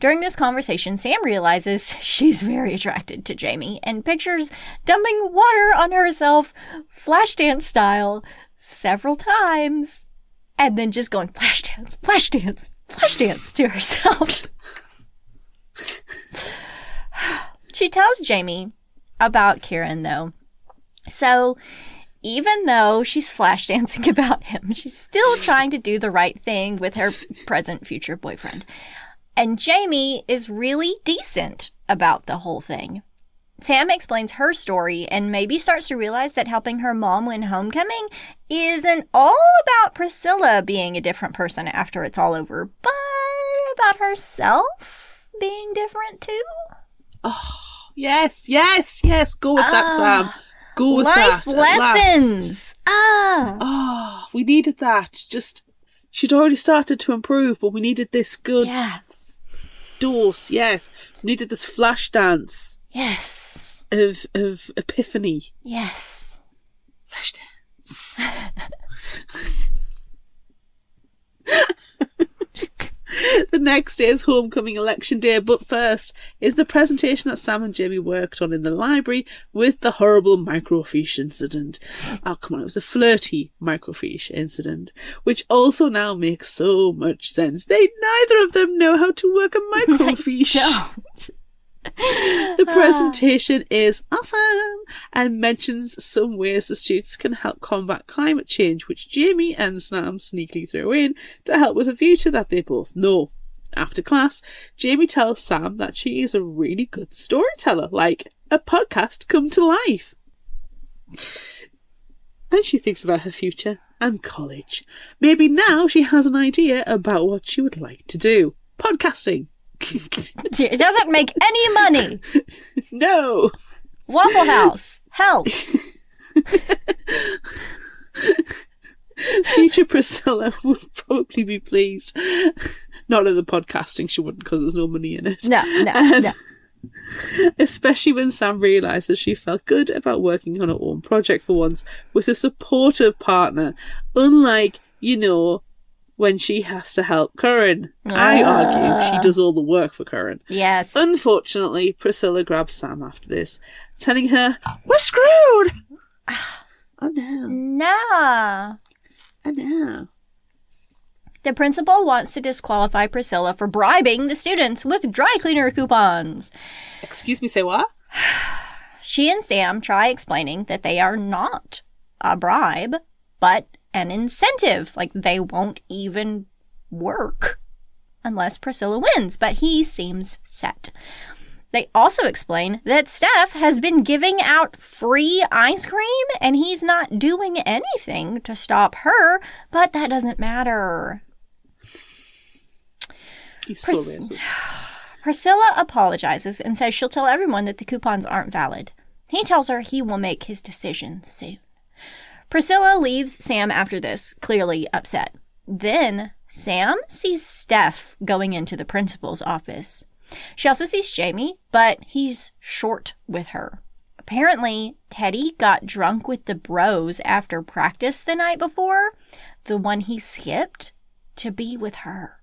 During this conversation, Sam realizes she's very attracted to Jamie and pictures dumping water on herself, Flashdance style, several times, and then just going Flashdance, Flashdance, Flashdance to herself. She tells Jamie about Kieran, though. So, even though she's flash dancing about him, she's still trying to do the right thing with her present future boyfriend. And Jamie is really decent about the whole thing. Sam explains her story and maybe starts to realize that helping her mom win homecoming isn't all about Priscilla being a different person after it's all over, but about herself being different too? Oh, yes. Go with that, Sam. Go with life that. Lessons. Oh, we needed that. She'd already started to improve, but we needed this good dose. Yes, we needed this flash dance. Yes. Of epiphany. Yes. Flash dance. The next day is homecoming election day, but first is the presentation that Sam and Jamie worked on in the library with the horrible microfiche incident. Oh, come on, it was a flirty microfiche incident, which also now makes so much sense. Neither of them know how to work a microfiche. The presentation is awesome and mentions some ways the students can help combat climate change, which Jamie and Sam sneakily throw in to help with a future that they both know. After class, Jamie tells Sam that she is a really good storyteller, like a podcast come to life. And she thinks about her future and college. Maybe now she has an idea about what she would like to do. Podcasting. It doesn't make any money. No. Waffle House. Help. Future Priscilla would probably be pleased. Not in the podcasting, she wouldn't, because there's no money in it. No. Especially when Sam realises she felt good about working on her own project for once with a supportive partner. Unlike, when she has to help Curran. I argue she does all the work for Curran. Yes. Unfortunately, Priscilla grabs Sam after this, telling her, "We're screwed!" Oh no. No. Oh no. The principal wants to disqualify Priscilla for bribing the students with dry cleaner coupons. Excuse me, say what? She and Sam try explaining that they are not a bribe, but an incentive. Like, they won't even work unless Priscilla wins, but he seems set. They also explain that Steph has been giving out free ice cream and he's not doing anything to stop her, but that doesn't matter. He's so racist. Priscilla apologizes and says she'll tell everyone that the coupons aren't valid. He tells her he will make his decision soon. Priscilla leaves Sam after this, clearly upset. Then Sam sees Steph going into the principal's office. She also sees Jamie, but he's short with her. Apparently, Teddy got drunk with the bros after practice the night before, the one he skipped, to be with her.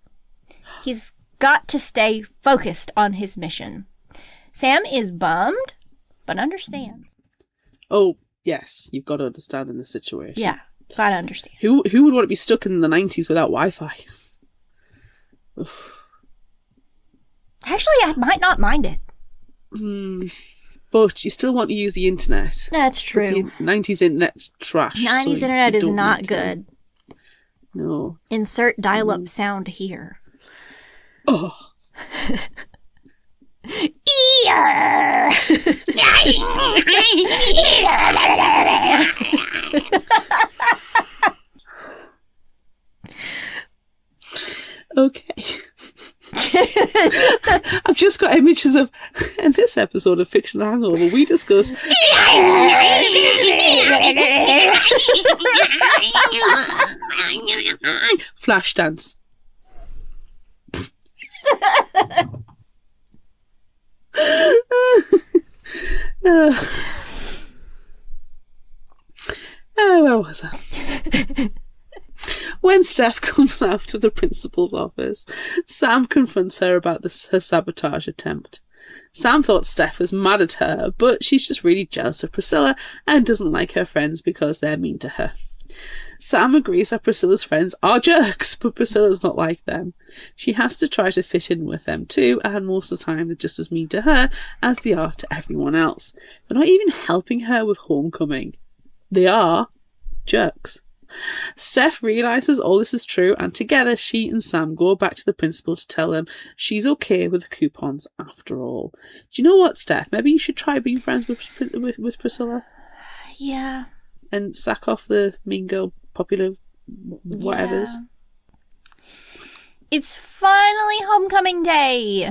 He's got to stay focused on his mission. Sam is bummed, but understands. Oh, yes, you've got to understand in this situation. Yeah, gotta understand. Who would want to be stuck in the 90s without Wi-Fi? Actually, I might not mind it. But you still want to use the internet. That's true. But the 90s internet's trash. 90s so internet is don't not need to. good. No. Insert dial-up sound here. Oh. Okay. I've just got images of, in this episode of Fictional Hangover, we discuss flash dance. Where was I? When Steph comes out of the principal's office, Sam confronts her about her sabotage attempt. Sam thought Steph was mad at her, but she's just really jealous of Priscilla and doesn't like her friends because they're mean to her. Sam agrees that Priscilla's friends are jerks, but Priscilla's not like them. She has to try to fit in with them too, and most of the time they're just as mean to her as they are to everyone else. They're not even helping her with homecoming. They are jerks. Steph realises all this is true, and together she and Sam go back to the principal to tell him she's okay with the coupons after all. Do you know what, Steph? Maybe you should try being friends with Priscilla. Yeah. And sack off the mean girl popular whatevers. Yeah. It's finally homecoming day.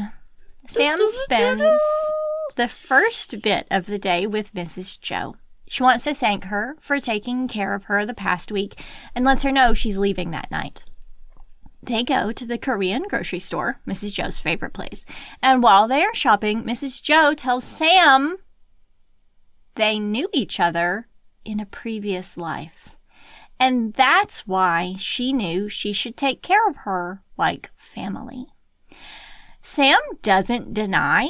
Sam spends the first bit of the day with Mrs. Joe. She wants to thank her for taking care of her the past week and lets her know she's leaving that night. They go to the Korean grocery store, Mrs. Joe's favorite place. And while they are shopping, Mrs. Joe tells Sam they knew each other in a previous life. And that's why she knew she should take care of her like family. Sam doesn't deny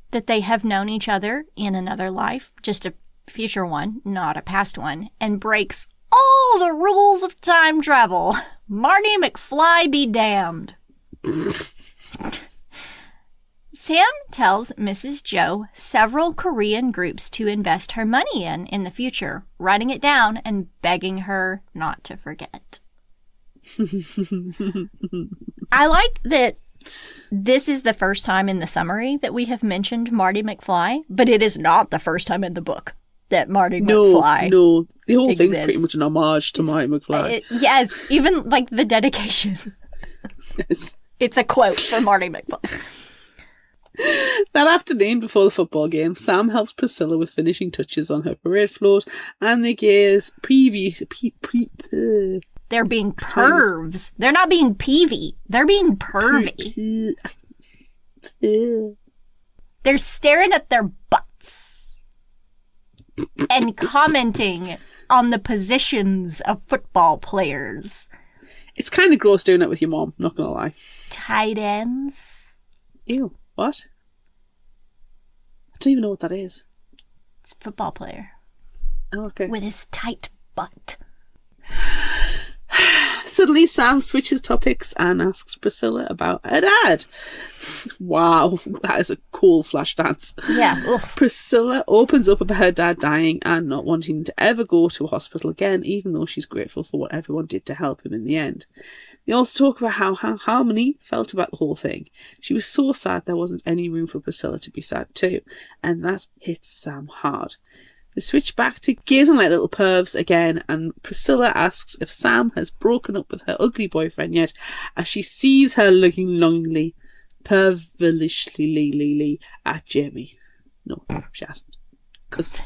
that they have known each other in another life, just a future one, not a past one, and breaks all the rules of time travel. Marty McFly be damned. Sam tells Mrs. Joe several Korean groups to invest her money in the future, writing it down and begging her not to forget. I like that this is the first time in the summary that we have mentioned Marty McFly, but it is not the first time in the book that Marty McFly No, the whole exists. thing's pretty much an homage to Marty McFly. Yes, even like the dedication. Yes. It's a quote from Marty McFly. That afternoon before the football game, Sam helps Priscilla with finishing touches on her parade float, and they gaze They're being pervs. They're not being peevy. They're being pervy. They're staring at their butts and commenting on the positions of football players. It's kind of gross doing it with your mom, not gonna lie. Tight ends. Ew, what? I don't even know what that is. It's a football player. Oh, okay. With his tight butt. Suddenly, Sam switches topics and asks Priscilla about her dad. Wow, that is a cool flash dance. Yeah. Oof. Priscilla opens up about her dad dying and not wanting to ever go to a hospital again, even though she's grateful for what everyone did to help him in the end. They also talk about how Harmony felt about the whole thing. She was so sad there wasn't any room for Priscilla to be sad too, and that hits Sam hard. They switch back to gazing like little pervs again, and Priscilla asks if Sam has broken up with her ugly boyfriend yet, as she sees her looking longingly, pervilishly at Jamie. No, she hasn't. Because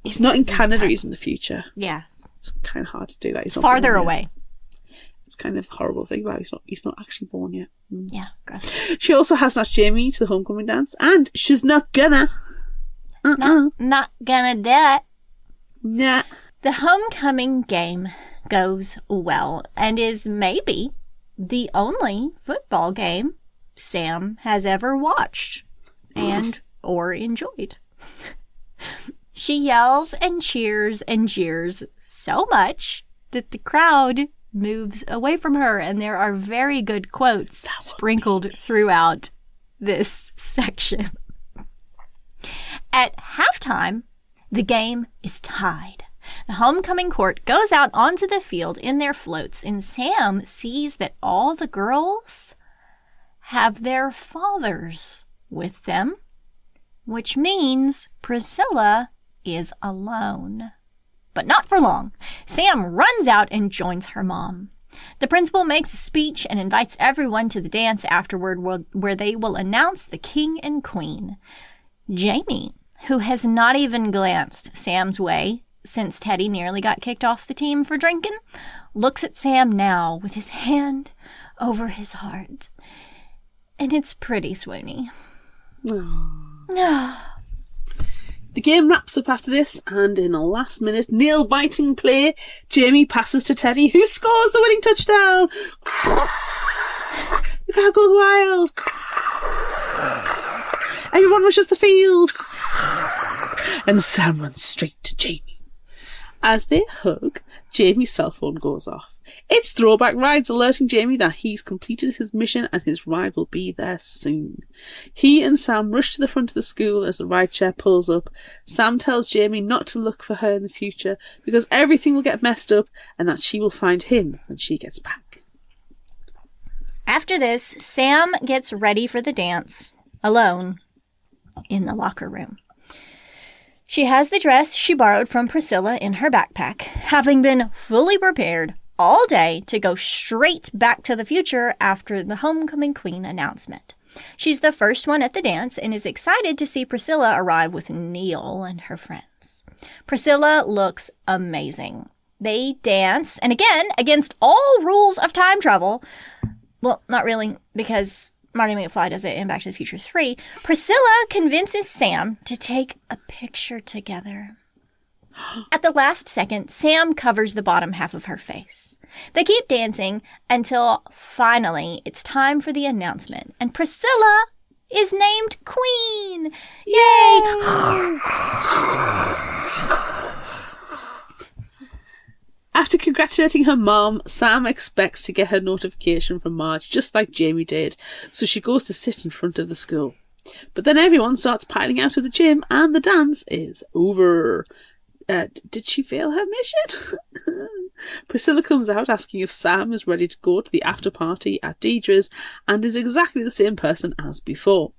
he's not in Canada, he's in the future. Yeah. It's kind of hard to do that. It's farther away. It's kind of a horrible thing about he's not actually born yet. Yeah, gross. She also hasn't asked Jamie to the homecoming dance, and she's not gonna. Not gonna do it. Nah. The homecoming game goes well and is maybe the only football game Sam has ever watched and or enjoyed. She yells and cheers and jeers so much that the crowd moves away from her, and there are very good quotes sprinkled throughout this section. At halftime, the game is tied. The homecoming court goes out onto the field in their floats, and Sam sees that all the girls have their fathers with them, which means Priscilla is alone. But not for long. Sam runs out and joins her mom. The principal makes a speech and invites everyone to the dance afterward, where they will announce the king and queen. Jamie, who has not even glanced Sam's way since Teddy nearly got kicked off the team for drinking, looks at Sam now with his hand over his heart. And it's pretty swoony. The game wraps up after this, and in a last-minute nail-biting play, Jamie passes to Teddy, who scores the winning touchdown. The crowd goes wild. Everyone rushes the field. And Sam runs straight to Jamie. As they hug, Jamie's cell phone goes off. It's Throwback Rides alerting Jamie that he's completed his mission and his ride will be there soon. He and Sam rush to the front of the school as the rideshare pulls up. Sam tells Jamie not to look for her in the future because everything will get messed up and that she will find him when she gets back. After this, Sam gets ready for the dance, alone, in the locker room. She has the dress she borrowed from Priscilla in her backpack, having been fully prepared all day to go straight back to the future after the homecoming queen announcement. She's the first one at the dance and is excited to see Priscilla arrive with Neil and her friends. Priscilla looks amazing. They dance, and again, against all rules of time travel. Well, not really, because Marty McFly does it in Back to the Future 3. Priscilla convinces Sam to take a picture together. At the last second, Sam covers the bottom half of her face. They keep dancing until finally it's time for the announcement, and Priscilla is named Queen. Yay! After congratulating her mom, Sam expects to get her notification from Marge just like Jamie did, so she goes to sit in front of the school. But then everyone starts piling out of the gym and the dance is over. Did she fail her mission? Priscilla comes out asking if Sam is ready to go to the after party at Deidre's and is exactly the same person as before.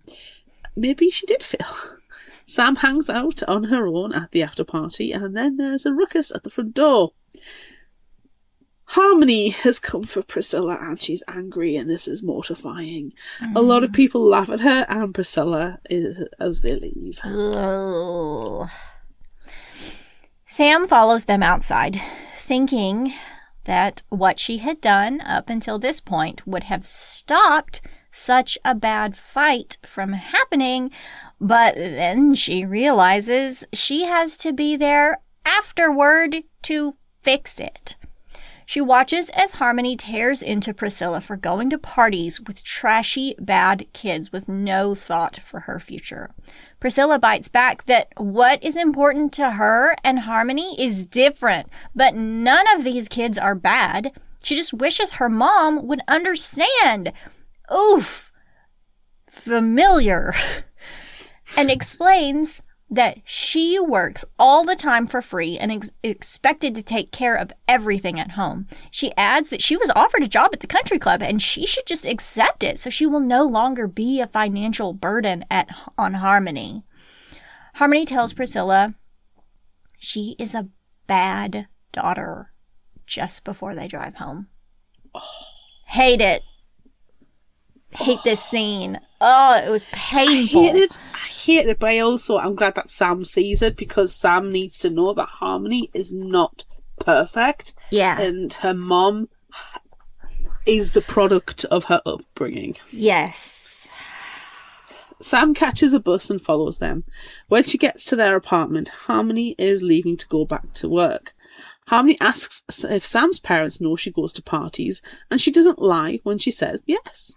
Maybe she did fail. Sam hangs out on her own at the after party and then there's a ruckus at the front door. Harmony has come for Priscilla and she's angry and this is mortifying. A lot of people laugh at her and Priscilla as they leave. Ugh. Sam follows them outside, thinking that what she had done up until this point would have stopped such a bad fight from happening, but then she realizes she has to be there afterward to fix it. She watches as Harmony tears into Priscilla for going to parties with trashy, bad kids with no thought for her future. Priscilla bites back that what is important to her and Harmony is different, but none of these kids are bad. She just wishes her mom would understand. Oof. Familiar. And explains that she works all the time for free and expected to take care of everything at home. She adds that she was offered a job at the country club and she should just accept it so she will no longer be a financial burden on Harmony. Harmony tells Priscilla she is a bad daughter just before they drive home. Hate it. Hate this scene. Oh, it was painful. I hate it, but I'm glad that Sam sees it because Sam needs to know that Harmony is not perfect. Yeah. And her mom is the product of her upbringing. Yes. Sam catches a bus and follows them. When she gets to their apartment, Harmony is leaving to go back to work. Harmony asks if Sam's parents know she goes to parties, and she doesn't lie when she says yes.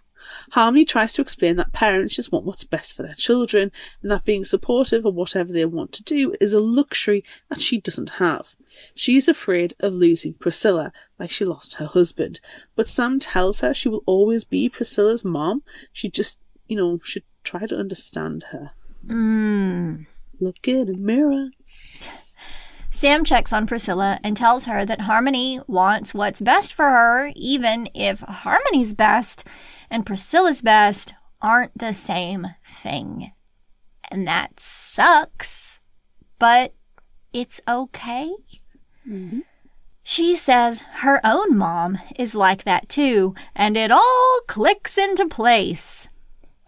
Harmony tries to explain that parents just want what's best for their children and that being supportive of whatever they want to do is a luxury that she doesn't have. She is afraid of losing Priscilla like she lost her husband, but Sam tells her she will always be Priscilla's mom. She just, should try to understand her. Look in a mirror. Sam checks on Priscilla and tells her that Harmony wants what's best for her, even if Harmony's best and Priscilla's best aren't the same thing. And that sucks, but it's okay. Mm-hmm. She says her own mom is like that too, and it all clicks into place.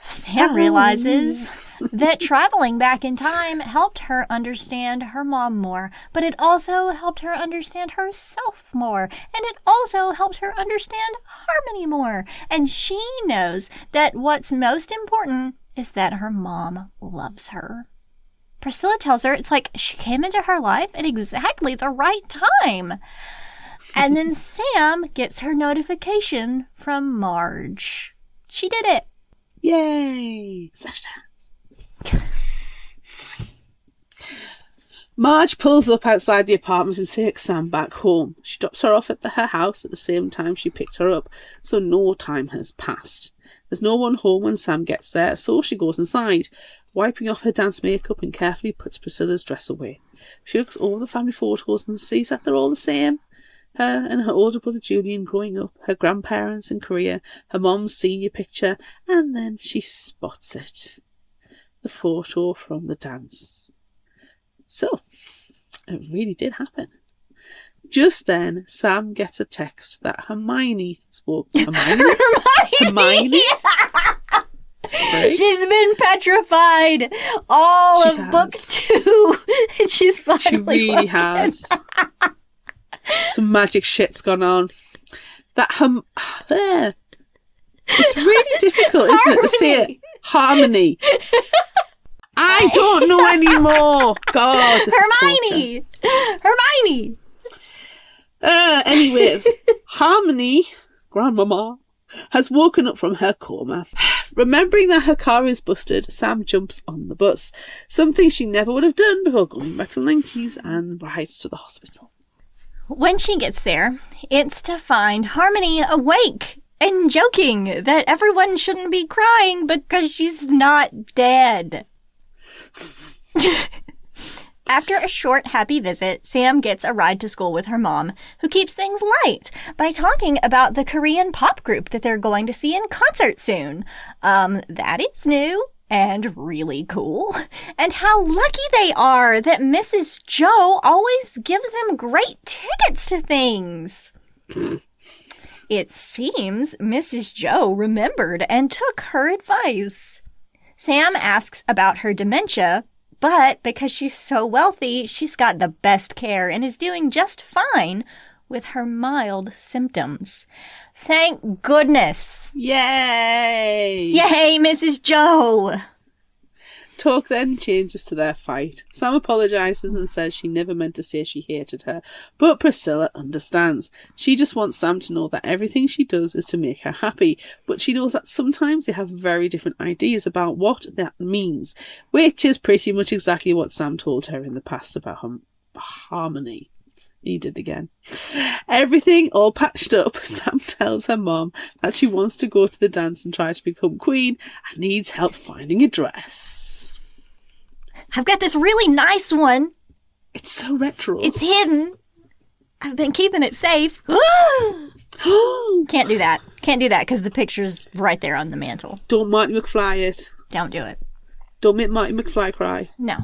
Sam realizes that traveling back in time helped her understand her mom more, but it also helped her understand herself more, and it also helped her understand Harmony more. And she knows that what's most important is that her mom loves her. Priscilla tells her it's like she came into her life at exactly the right time. And then Sam gets her notification from Marge. She did it. Yay! Flashdance. Marge pulls up outside the apartment and takes Sam back home. She drops her off at her house at the same time she picked her up, so no time has passed. There's no one home when Sam gets there, so she goes inside, wiping off her dance makeup and carefully puts Priscilla's dress away. She looks over the family photos and sees that they're all the same. Her and her older brother Julian growing up, her grandparents in Korea, her mom's senior picture, and then she spots it. The photo from the dance. So, it really did happen. Just then, Sam gets a text that Hermione spoke. Hermione? Right? She's been petrified all She of has. book 2. And she's finally She really woken. has. Some magic shit's gone on. That there. It's really difficult, isn't it, to say it? Harmony. I don't know anymore. God, this Hermione! is torture. Hermione! Anyways, Harmony, Grandmama, has woken up from her coma. Remembering that her car is busted, Sam jumps on the bus, something she never would have done before going back to the 90s, and rides to the hospital. When she gets there, it's to find Harmony awake and joking that everyone shouldn't be crying because she's not dead. After a short, happy visit, Sam gets a ride to school with her mom, who keeps things light by talking about the Korean pop group that they're going to see in concert soon. That is new and really cool. And how lucky they are that Mrs. Joe always gives them great tickets to things. It seems Mrs. Joe remembered and took her advice. Sam asks about her dementia, but because she's so wealthy, she's got the best care and is doing just fine with her mild symptoms. Thank goodness. Yay! Yay, Mrs. Joe! Talk then changes to their fight. Sam apologises and says she never meant to say she hated her, but Priscilla understands. She just wants Sam to know that everything she does is to make her happy, but she knows that sometimes they have very different ideas about what that means, which is pretty much exactly what Sam told her in the past about Harmony. He did again. Everything all patched up, Sam tells her mom that she wants to go to the dance and try to become queen and needs help finding a dress. I've got this really nice one. It's so retro. It's hidden. I've been keeping it safe. Can't do that. Can't do that because the picture's right there on the mantle. Don't Marty McFly it. Don't do it. Don't make Marty McFly cry. No.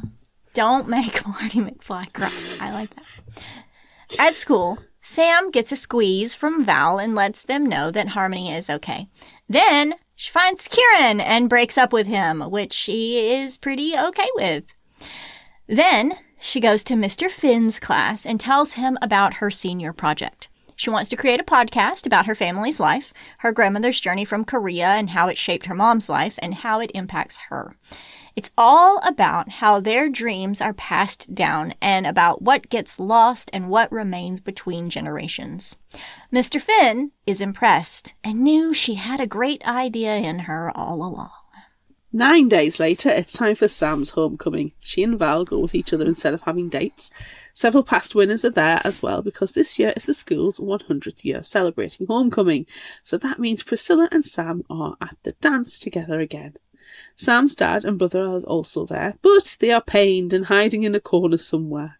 Don't make Marty McFly cry. I like that. At school, Sam gets a squeeze from Val and lets them know that Harmony is okay. Then she finds Kieran and breaks up with him, which she is pretty okay with. Then she goes to Mr. Finn's class and tells him about her senior project. She wants to create a podcast about her family's life, her grandmother's journey from Korea and how it shaped her mom's life and how it impacts her. It's all about how their dreams are passed down and about what gets lost and what remains between generations. Mr. Finn is impressed and knew she had a great idea in her all along. 9 days later, it's time for Sam's homecoming. She and Val go with each other instead of having dates. Several past winners are there as well because this year is the school's 100th year celebrating homecoming. So that means Priscilla and Sam are at the dance together again. Sam's dad and brother are also there, but they are pained and hiding in a corner somewhere.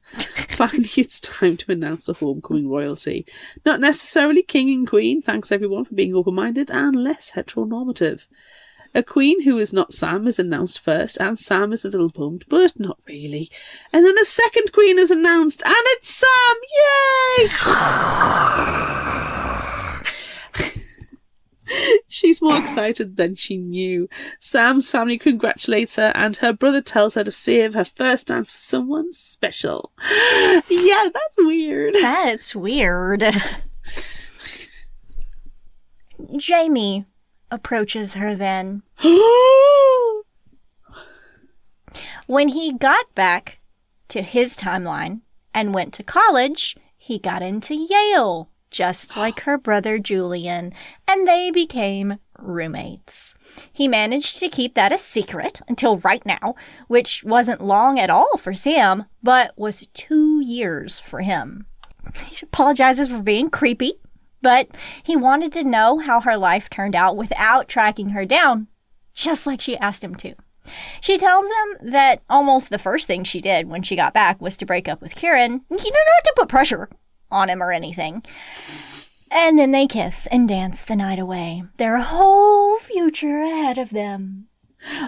Finally, it's time to announce the homecoming royalty. Not necessarily king and queen, thanks everyone for being open-minded and less heteronormative. A queen who is not Sam is announced first, and Sam is a little bummed, but not really. And then a second queen is announced, and it's Sam! Yay! She's more excited than she knew. Sam's family congratulates her, and her brother tells her to save her first dance for someone special. Yeah, that's weird. That's weird. Jamie approaches her then. When he got back to his timeline and went to college, he got into Yale, just like her brother Julian, and they became roommates. He managed to keep that a secret until right now, which wasn't long at all for Sam, but was 2 years for him. He apologizes for being creepy, but he wanted to know how her life turned out without tracking her down, just like she asked him to. She tells him that almost the first thing she did when she got back was to break up with Kieran, not to put pressure on him or anything. And then they kiss and dance the night away, their whole future ahead of them.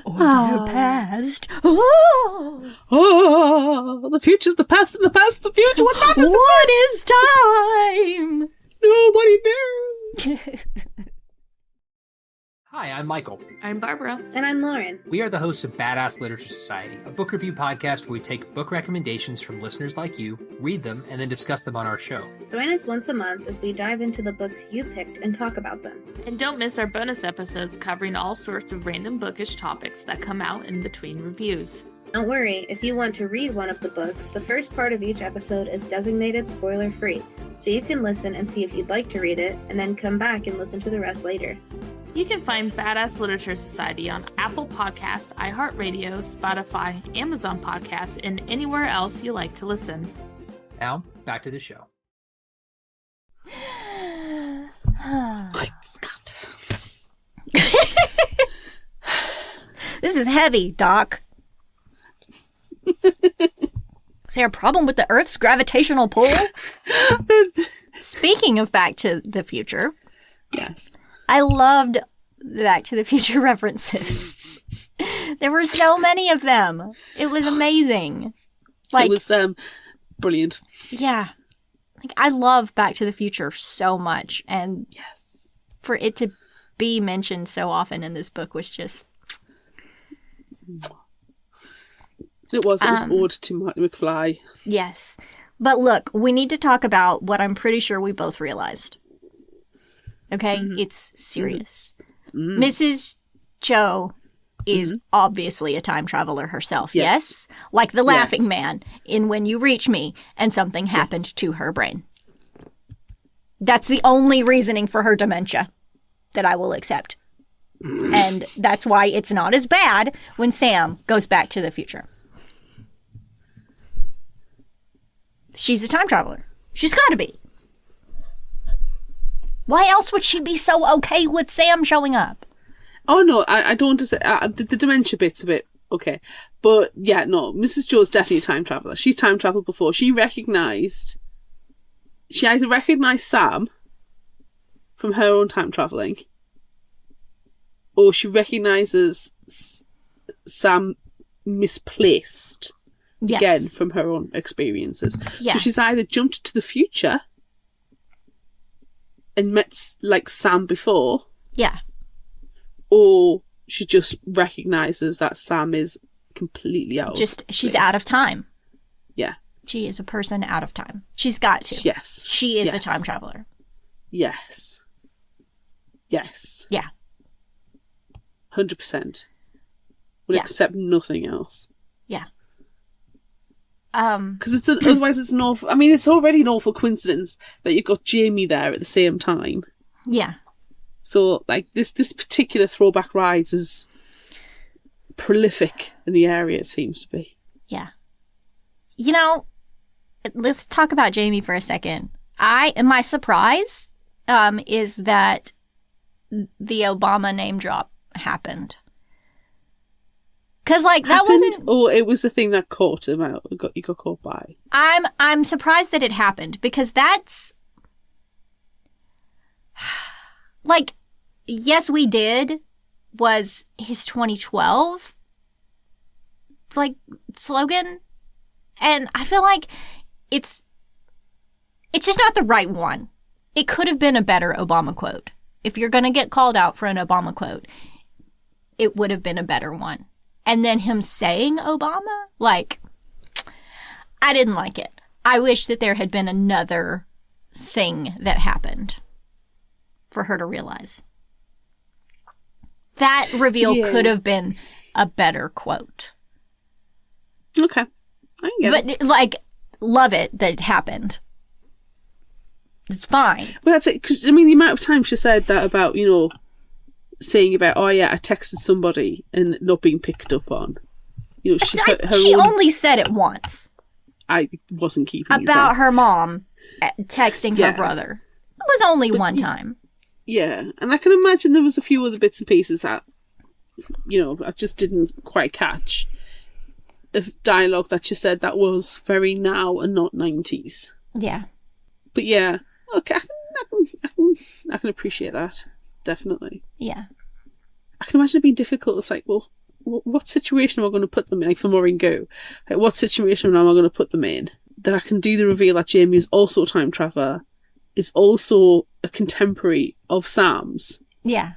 Or their past. Oh, the future's the past and the past's the future. What madness What is time? Nobody knows. Hi, I'm Michael. I'm Barbara. And I'm Lauren. We are the hosts of Badass Literature Society, a book review podcast where we take book recommendations from listeners like you, read them, and then discuss them on our show. Join us once a month as we dive into the books you picked and talk about them. And don't miss our bonus episodes covering all sorts of random bookish topics that come out in between reviews. Don't worry, if you want to read one of the books, the first part of each episode is designated spoiler-free, so you can listen and see if you'd like to read it, and then come back and listen to the rest later. You can find Badass Literature Society on Apple Podcasts, iHeartRadio, Spotify, Amazon Podcasts, and anywhere else you like to listen. Now, back to the show. Great Scott. This is heavy, Doc. Is there a problem with the Earth's gravitational pull? Speaking of Back to the Future. Yes. I loved the Back to the Future references. There were so many of them. It was amazing. It was brilliant. Yeah. I love Back to the Future so much. And yes, for it to be mentioned so often in this book was just... It was ode to Marty McFly. Yes. But look, we need to talk about what I'm pretty sure we both realized. Okay? Mm-hmm. It's serious. Mm-hmm. Mrs. Cho is obviously a time traveler herself, yes? Like the laughing man in When You Reach Me and something happened to her brain. That's the only reasoning for her dementia that I will accept. And that's why it's not as bad when Sam goes back to the future. She's a time traveler. She's got to be. Why else would she be so okay with Sam showing up? Oh, no, I don't want to say... the dementia bit's a bit okay. But, yeah, no, Mrs. Jo's definitely a time traveller. She's time travelled before. She either recognised Sam from her own time travelling, or she recognises Sam misplaced again from her own experiences. Yeah. So she's either jumped to the future and met like Sam before. Yeah. Or she just recognises that Sam is completely out of she's place. out of time. Yeah. She is a person out of time. She's got to. Yes. She is a time traveler. Yes. Yes. Yeah. 100%. Would accept nothing else. Yeah. Because otherwise it's an awful... I mean, it's already an awful coincidence that you've got Jamie there at the same time. Yeah. So, like, this particular Throwback rides is prolific in the area, it seems to be. Yeah. You know, let's talk about Jamie for a second. My surprise is that the Obama name drop happened. Because, like, that wasn't... Or it was the thing that caught him out, you got caught by. I'm surprised that it happened, because that's... Like, Yes We Did was his 2012, like, slogan. And I feel like it's just not the right one. It could have been a better Obama quote. If you're going to get called out for an Obama quote, it would have been a better one. And then him saying Obama, like, I didn't like it. I wish that there had been another thing that happened for her to realize. That reveal could have been a better quote. Okay. I get it. But, like, love it that it happened. It's fine. Well, that's it. Because, I mean, the amount of times she said that about, you know, saying about, oh, yeah, I texted somebody and not being picked up on. You know, she only said it once. I wasn't keeping about her mom texting her brother. It was only one time. Yeah, and I can imagine there was a few other bits and pieces that, you know, I just didn't quite catch. Of dialogue that she said that was very now and not 90s. Yeah. But yeah, okay, I can appreciate that, definitely. Yeah. I can imagine it being difficult. It's like, well, what situation am I going to put them in? Like for Maurene Goo, like what situation am I going to put them in that I can do the reveal that Jamie is also a time traveller, is also a contemporary of Sam's. Yeah.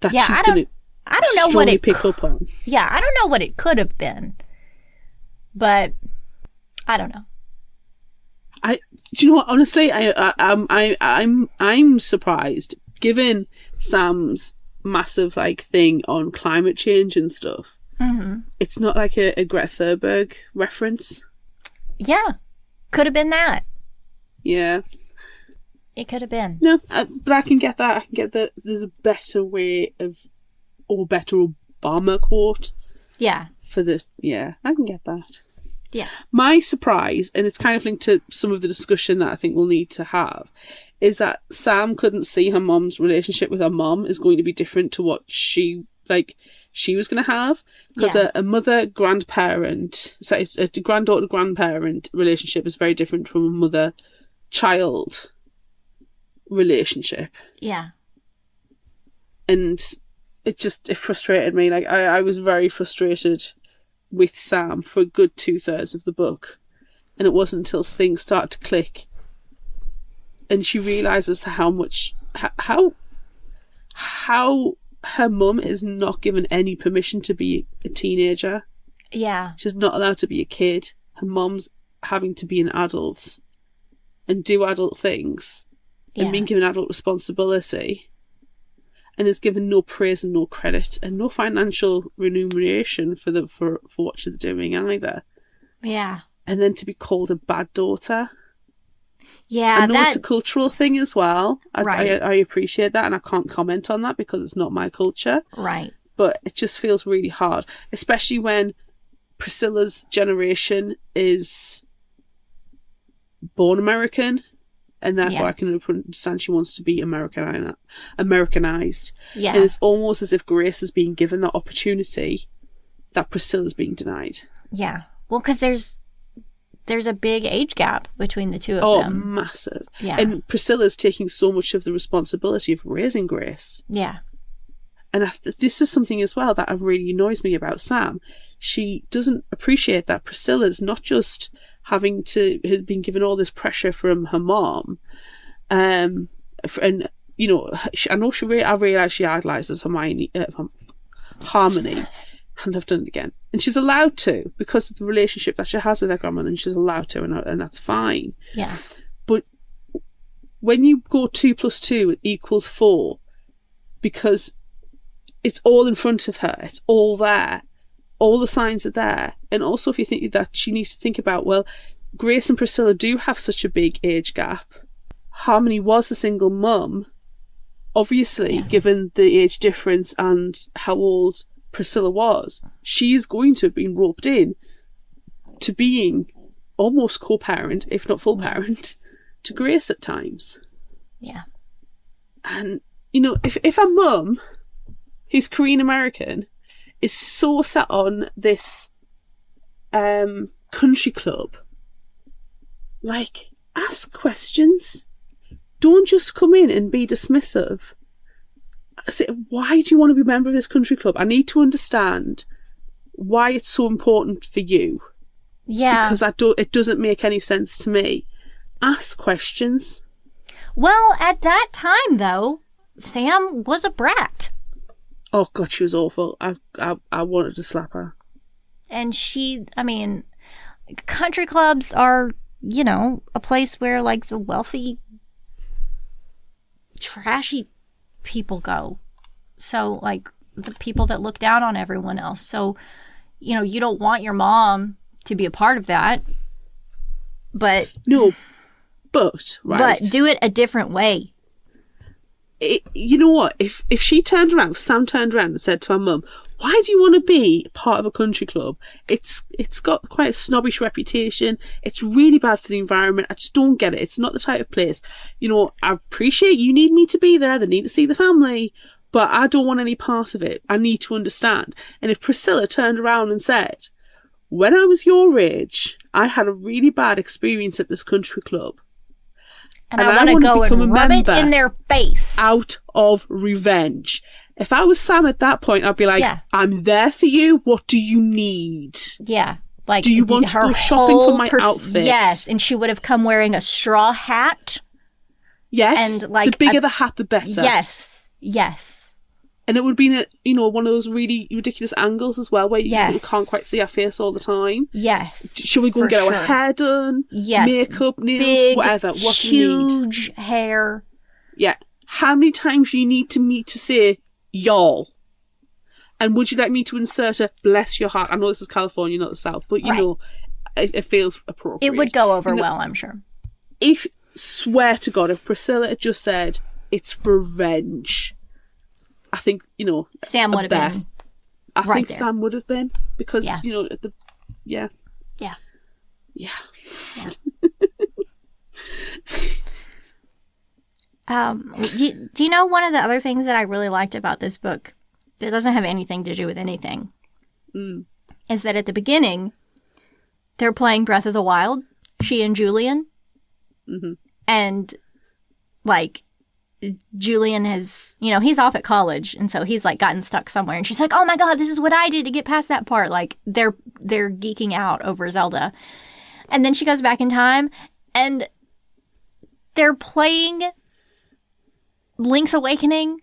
that Yeah, she's going to I don't know what it pick up on. Yeah, I don't know what it could have been, but I don't know. Do you know what? Honestly, I'm surprised, given Sam's massive like thing on climate change and stuff. Mm-hmm. It's not like a Greta Thunberg reference. Yeah, could have been that. Yeah, it could have been. No, but I can get that. I can get that. There's a better way of, or better Obama quote. Yeah. I can get that. Yeah. My surprise, and it's kind of linked to some of the discussion that I think we'll need to have, is that Sam couldn't see her mom's relationship with her mom is going to be different to what she was going to have. Because a mother-grandparent, a granddaughter-grandparent relationship is very different from a mother-child relationship. Yeah. And it frustrated me. Like, I was very frustrated with Sam for a good 2/3 of the book, and it wasn't until things start to click and she realizes how her mum is not given any permission to be a teenager. Yeah, she's not allowed to be a kid. Her mum's having to be an adult and do adult things and being given adult responsibility, and is given no praise and no credit and no financial remuneration for what she's doing either. Yeah. And then to be called a bad daughter. Yeah, I know it's a cultural thing as well. Right. I appreciate that, and I can't comment on that because it's not my culture. Right. But it just feels really hard, especially when Priscilla's generation is born American. And therefore I can understand she wants to be Americanized. Yeah. And it's almost as if Grace is being given that opportunity that Priscilla's being denied. Yeah. Well, because there's a big age gap between the two of them. Oh, massive. Yeah. And Priscilla's taking so much of the responsibility of raising Grace. Yeah. And this is something as well that really annoys me about Sam. She doesn't appreciate that Priscilla's not just having to have been given all this pressure from her mom, and you know, I realise she idolises Harmony, and I've done it again. And she's allowed to because of the relationship that she has with her grandmother, and she's allowed to, and that's fine. Yeah. But when you go 2 + 2 = 4, because it's all in front of her, it's all there. All the signs are there. And also if you think that she needs to think about, well, Grace and Priscilla do have such a big age gap. Harmony was a single mum. Obviously, given the age difference and how old Priscilla was, she is going to have been roped in to being almost co-parent, if not full parent, to Grace at times. Yeah. And, you know, if a mum who's Korean American is so set on this country club, like, ask questions. Don't just come in and be dismissive. Say, why do you want to be a member of this country club? I need to understand why it's so important for you. Yeah. Because it doesn't make any sense to me. Ask questions. Well, at that time, though, Sam was a brat. Oh, God, she was awful. I wanted to slap her. And country clubs are, you know, a place where, like, the wealthy, trashy people go. So, like, the people that look down on everyone else. So, you know, you don't want your mom to be a part of that. But... No, but, right. But do it a different way. You know what? If Sam turned around and said to her mum, why do you want to be part of a country club? It's got quite a snobbish reputation. It's really bad for the environment. I just don't get it. It's not the type of place. You know, I appreciate you need me to be there. They need to see the family. But I don't want any part of it. I need to understand. And if Priscilla turned around and said, when I was your age, I had a really bad experience at this country club. And I want to go and rub it in their face. Out of revenge. If I was Sam at that point, I'd be like, I'm there for you. What do you need? Yeah. Like, do you want to go shopping for my outfit? Yes. And she would have come wearing a straw hat. Yes. And like the bigger the hat, the better. Yes. Yes. And it would have been one of those really ridiculous angles as well, where you Yes. can't quite see our face all the time. Yes. Should we go and for get our sure. hair done? Yes. Makeup, nails, Big, whatever. What do you need? huge hair. Yeah. How many times do you need me to say y'all? And would you like me to insert a bless your heart? I know this is California, not the South, but Right. It feels appropriate. It would go over well, I'm sure. Swear to God, if Priscilla had just said it's revenge, I think, Sam would have Beth. been. I right think there. Sam would have been, because, Yeah. Yeah. Yeah. Yeah. Do you know one of the other things that I really liked about this book that doesn't have anything to do with anything is that at the beginning they're playing Breath of the Wild, she and Julian, and like Julian has, he's off at college, and so he's like gotten stuck somewhere, and she's like, oh my god, this is what I did to get past that part. Like they're geeking out over Zelda, and then she goes back in time and they're playing Link's Awakening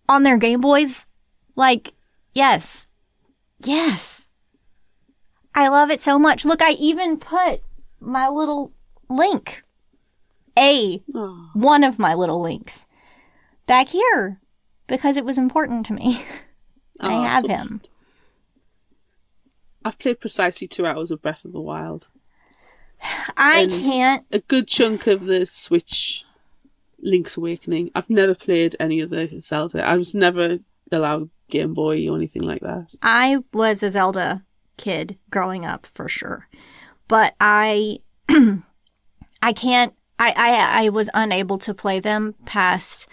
on their Game Boys. Like, yes. I love it so much. Look, I even put my little Link, one of my little Links, back here because it was important to me. I have so him. cute. I've played precisely 2 hours of Breath of the Wild. I can't. A good chunk of the Switch Link's Awakening. I've never played any of the Zelda. I was never allowed Game Boy or anything like that. I was a Zelda kid growing up for sure, but I can't. I was unable to play them past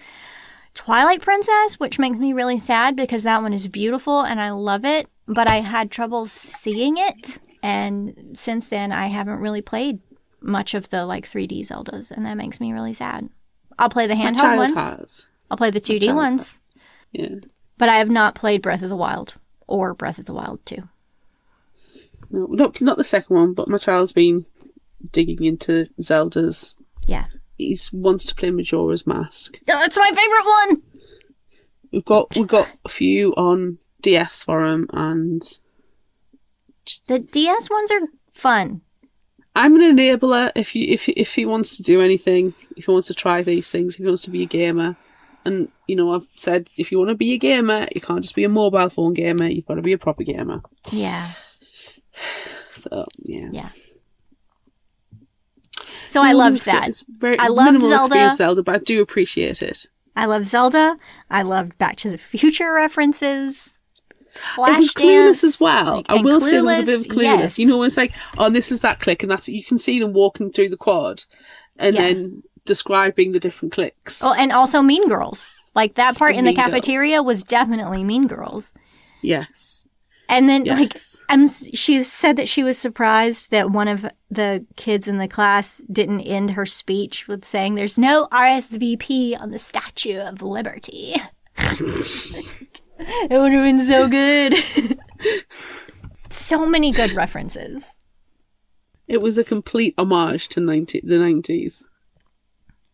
Twilight Princess, which makes me really sad because that one is beautiful and I love it, but I had trouble seeing it, and since then I haven't really played much of the 3D Zeldas, and that makes me really sad. I'll play the handheld ones. Has. I'll play the 2D ones. Has. Yeah. But I have not played Breath of the Wild or Breath of the Wild 2. No, not the second one, but my child's been digging into Zelda's. Yeah. He wants to play Majora's Mask. That's my favorite one! We've got a few on DS for him, and the DS ones are fun. I'm an enabler if he wants to do anything, if he wants to try these things, if he wants to be a gamer. And, I've said, if you want to be a gamer, you can't just be a mobile phone gamer, you've got to be a proper gamer. Yeah. So, yeah. Yeah. So I loved that. It's very I loved minimal Zelda. experience Zelda, but I do appreciate it. I love Zelda. I loved Back to the Future references. It was Clueless as well. I will say there was a bit of Clueless. Yes. It's like, oh, this is that click, and that's you can see them walking through the quad, and then describing the different clicks. Oh, and also Mean Girls. Like that part in the Mean Girls. cafeteria was definitely Mean Girls. Yes. And then, Yes. she said that she was surprised that one of the kids in the class didn't end her speech with saying, "There's no RSVP on the Statue of Liberty." It would have been so good. So many good references. It was a complete homage to the 90s.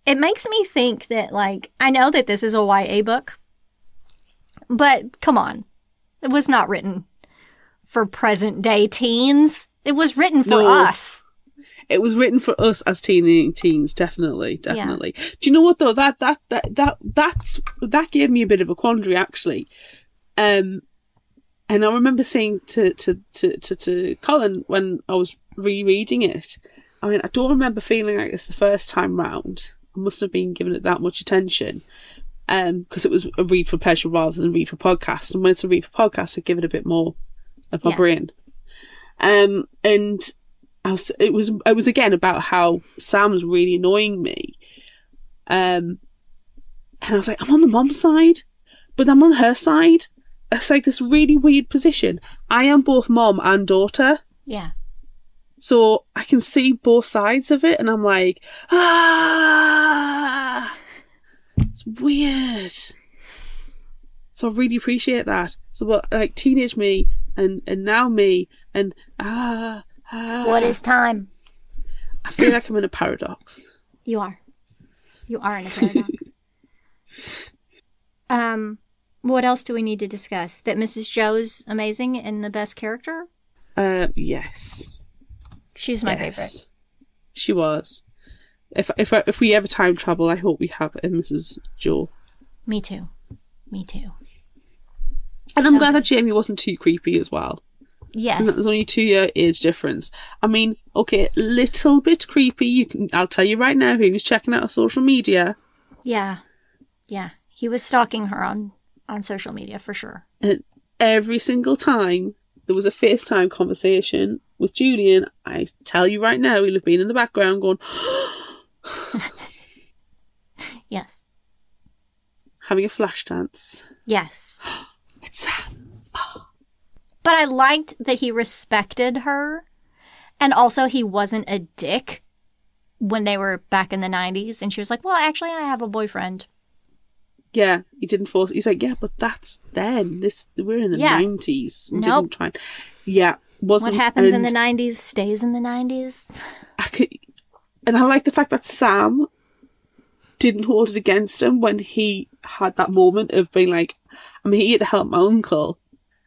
It makes me think that, I know that this is a YA book, but come on. It was not written for present day teens. It was written for us. It was written for us as teens, definitely. Do you know what though? That gave me a bit of a quandary actually. And I remember saying to Colin when I was rereading it, I mean, I don't remember feeling like this the first time round. I must have been giving it that much attention. Because it was a read for pleasure rather than read for podcast. And when it's a read for podcast, I give it a bit more of my brain. And it was again about how Sam's really annoying me. And I was like, I'm on the mom's side, but I'm on her side. It's like this really weird position. I am both mom and daughter. Yeah. So I can see both sides of it, and I'm like, it's weird. So I really appreciate that. So, but teenage me and now me and What is time? I feel like I'm in a paradox. You are. You are in a paradox. What else do we need to discuss? That Mrs. Joe's amazing and the best character? Yes. She was my favorite. She was. If we ever time travel, I hope we have a Mrs. Joe. Me too. And I'm glad that Jamie wasn't too creepy as well. Yes. And that there's only 2-year age difference. I mean, okay, little bit creepy. I'll tell you right now, he was checking out her social media. Yeah. He was stalking her on social media for sure. And every single time there was a FaceTime conversation with Julian, I tell you right now, he'll have been in the background going, yes. Having a flash dance. Yes. It's Sam. But I liked that he respected her, and also he wasn't a dick when they were back in the 90s, and she was like, well, actually, I have a boyfriend. Yeah, he didn't force. He's like, yeah, but that's then. We're in the 90s. And Nope. Didn't try. Yeah, wasn't. What happens in the 90s stays in the 90s. And I like the fact that Sam didn't hold it against him when he had that moment of being like, I'm here to help my uncle,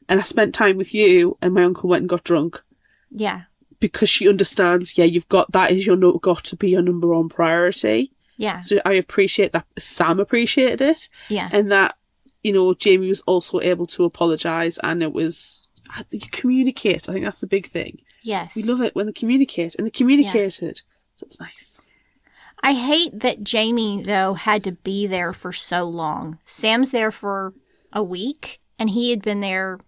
and I spent time with you, and my uncle went and got drunk. Yeah. Because she understands, yeah, that is got to be your number one priority. Yeah. So I appreciate that Sam appreciated it. Yeah. And that, Jamie was also able to apologise, and it was, you communicate. I think that's the big thing. Yes. We love it when they communicate, and they communicated. Yeah. So it's nice. I hate that Jamie, though, had to be there for so long. Sam's there for a week, and he had been there,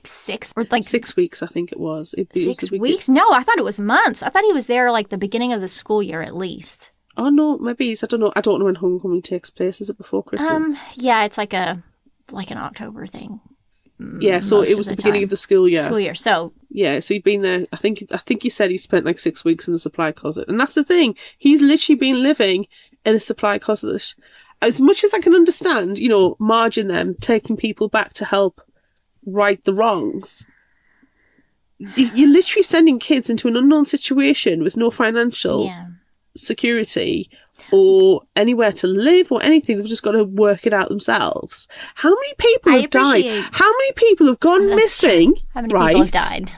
6? Or 6 weeks, I think it was. 6 weeks? No, I thought it was months. I thought he was there, the beginning of the school year, at least. Oh, no, maybe. I don't know. I don't know when homecoming takes place. Is it before Christmas? Yeah, it's like an October thing. Yeah, so it was the beginning of the school year. So yeah, so he'd been there. I think he said he spent 6 weeks in the supply closet, and that's the thing. He's literally been living in a supply closet. As much as I can understand, Marge and them taking people back to help right the wrongs. You're literally sending kids into an unknown situation with no financial security or anywhere to live or anything. They've just got to work it out themselves. How many people have died? How many people have gone missing? How many people have died?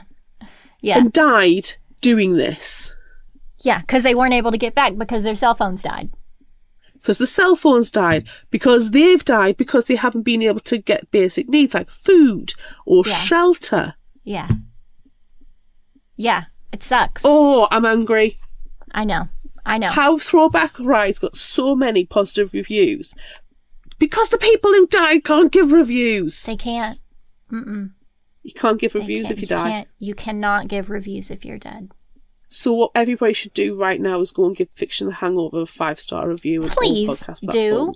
Yeah. And died doing this. Yeah, because they weren't able to get back because their cell phones died. Because the cell phones died. Because they've died because they haven't been able to get basic needs like food or shelter. Yeah. Yeah, it sucks. Oh, I'm angry. I know. How Throwback Ride's got so many positive reviews. Because the people who died can't give reviews. They can't. Mm-mm. You can't give reviews if you die. You cannot give reviews if you're dead. So what everybody should do right now is go and give Fictional Hangover a 5-star review. Please do.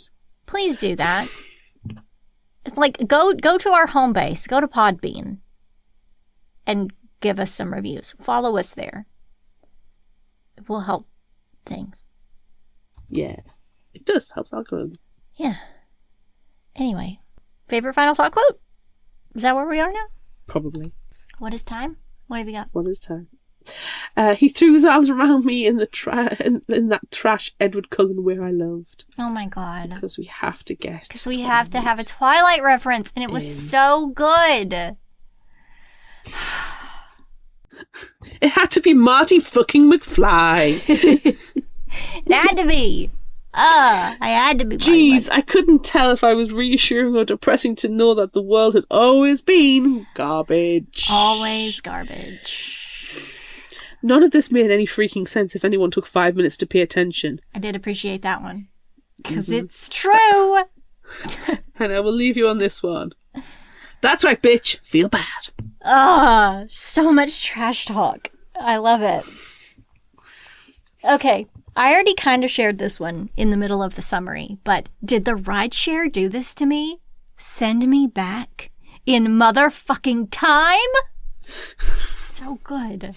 Please do that. It's go to our home base. Go to Podbean. And give us some reviews. Follow us there. It will help things. Yeah. It does. Helps algorithm. Yeah. Anyway. Favorite final thought quote? Is that where we are now? Probably. What is time? What have you got? What is time? He threw his arms around me in the in that trash Edward Cullen where I loved. Oh my god. Because we have to get. Because we have to have a Twilight reference, and it was so good. It had to be Marty fucking McFly. It had to be. I had to be. Jeez, I couldn't tell if I was reassuring or depressing to know that the world had always been garbage. Always garbage. None of this made any freaking sense if anyone took 5 minutes to pay attention. I did appreciate that one. Because it's true. And I will leave you on this one. That's right, bitch. Feel bad. So much trash talk. I love it. Okay, I already kind of shared this one in the middle of the summary, but did the rideshare do this to me? Send me back in motherfucking time? So good.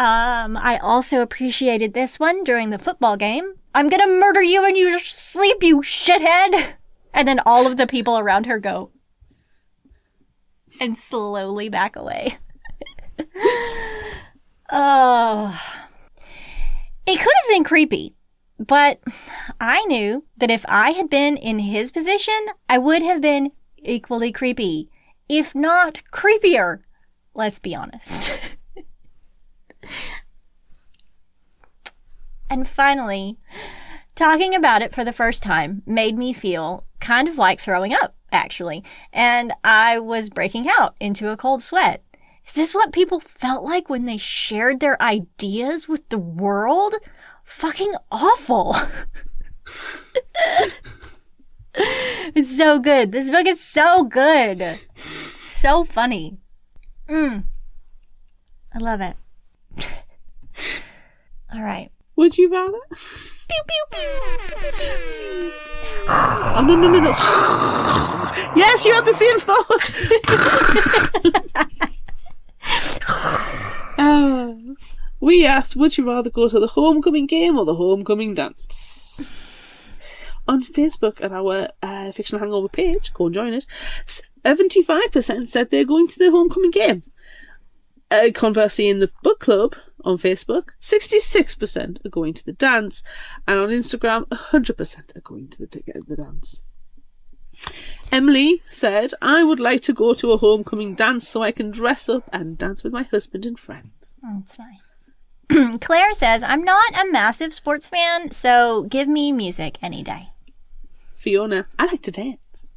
I also appreciated this one during the football game. I'm gonna murder you in your sleep, you shithead! And then all of the people around her go and slowly back away. Oh. It could have been creepy But I knew that if I had been in his position, I would have been equally creepy, if not creepier. Let's be honest. And finally, talking about it for the first time made me feel kind of like throwing up, actually. And I was breaking out into a cold sweat. Is this what people felt like when they shared their ideas with the world? Fucking awful. It's so good. This book is so good. So funny. I love it. All right. Would you rather? Pew, pew, pew, pew, pew. Oh, no. Yes, you had the same thought. We asked, would you rather go to the homecoming game or the homecoming dance? On Facebook at our Fictional Hangover page, go and join it, 75% said they're going to the homecoming game. Conversely, in the book club on Facebook, 66% are going to the dance, and on Instagram, 100% are going to the dance. Emily said, I would like to go to a homecoming dance so I can dress up and dance with my husband and friends. That's nice. Claire says, I'm not a massive sports fan, so give me music any day. Fiona, I like to dance.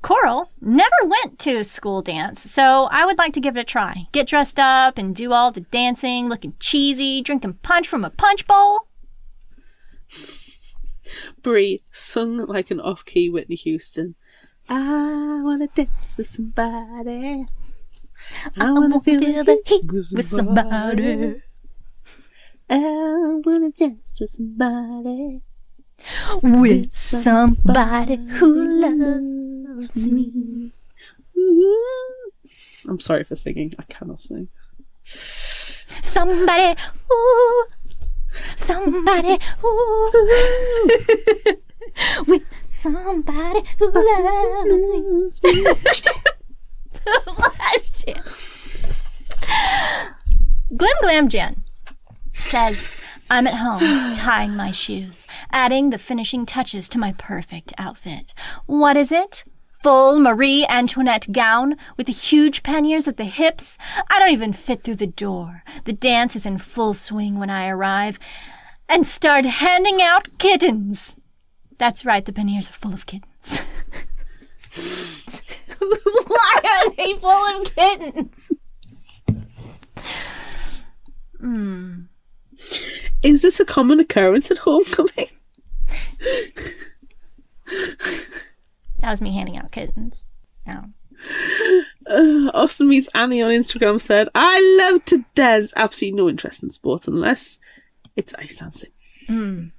Coral never went to a school dance, so I would like to give it a try. Get dressed up and do all the dancing, looking cheesy, drinking punch from a punch bowl. Brie sung like an off-key Whitney Houston. I wanna dance with somebody. I wanna feel the heat with somebody. I wanna dance with somebody. With somebody who loves me. I'm sorry for singing. I cannot sing. Somebody, ooh. Somebody, ooh. With somebody who loves me. Glam Jen says, I'm at home tying my shoes, adding the finishing touches to my perfect outfit. What is it? Full Marie Antoinette gown with the huge panniers at the hips. I don't even fit through the door. The dance is in full swing when I arrive and start handing out kittens. That's right, the panniers are full of kittens. Why are they full of kittens? Is this a common occurrence at homecoming? That was me handing out kittens. Oh. Austin Meets Annie on Instagram said, I love to dance. Absolutely no interest in sports unless it's ice dancing. And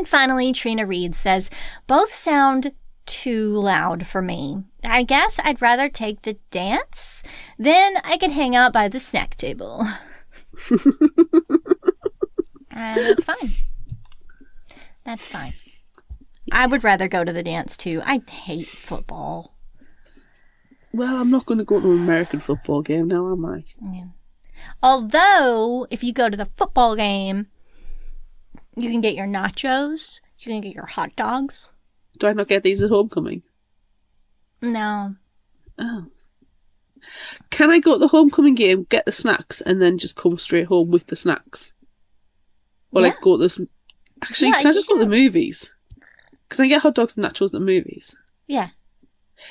finally, Trina Reed says, both sound too loud for me. I guess I'd rather take the dance. Then I can hang out by the snack table. And that's fine. That's fine. I would rather go to the dance too. I hate football. Well, I'm not going to go to an American football game now, am I? Yeah. Although, if you go to the football game, you can get your nachos. You can get your hot dogs. Do I not get these at homecoming? No. Oh. Can I go to the homecoming game, get the snacks, and then just come straight home with the snacks? Or Yeah. like go to this... Actually, Yeah, can I just you go to the movies? Because I get hot dogs and nachos at the movies. Yeah.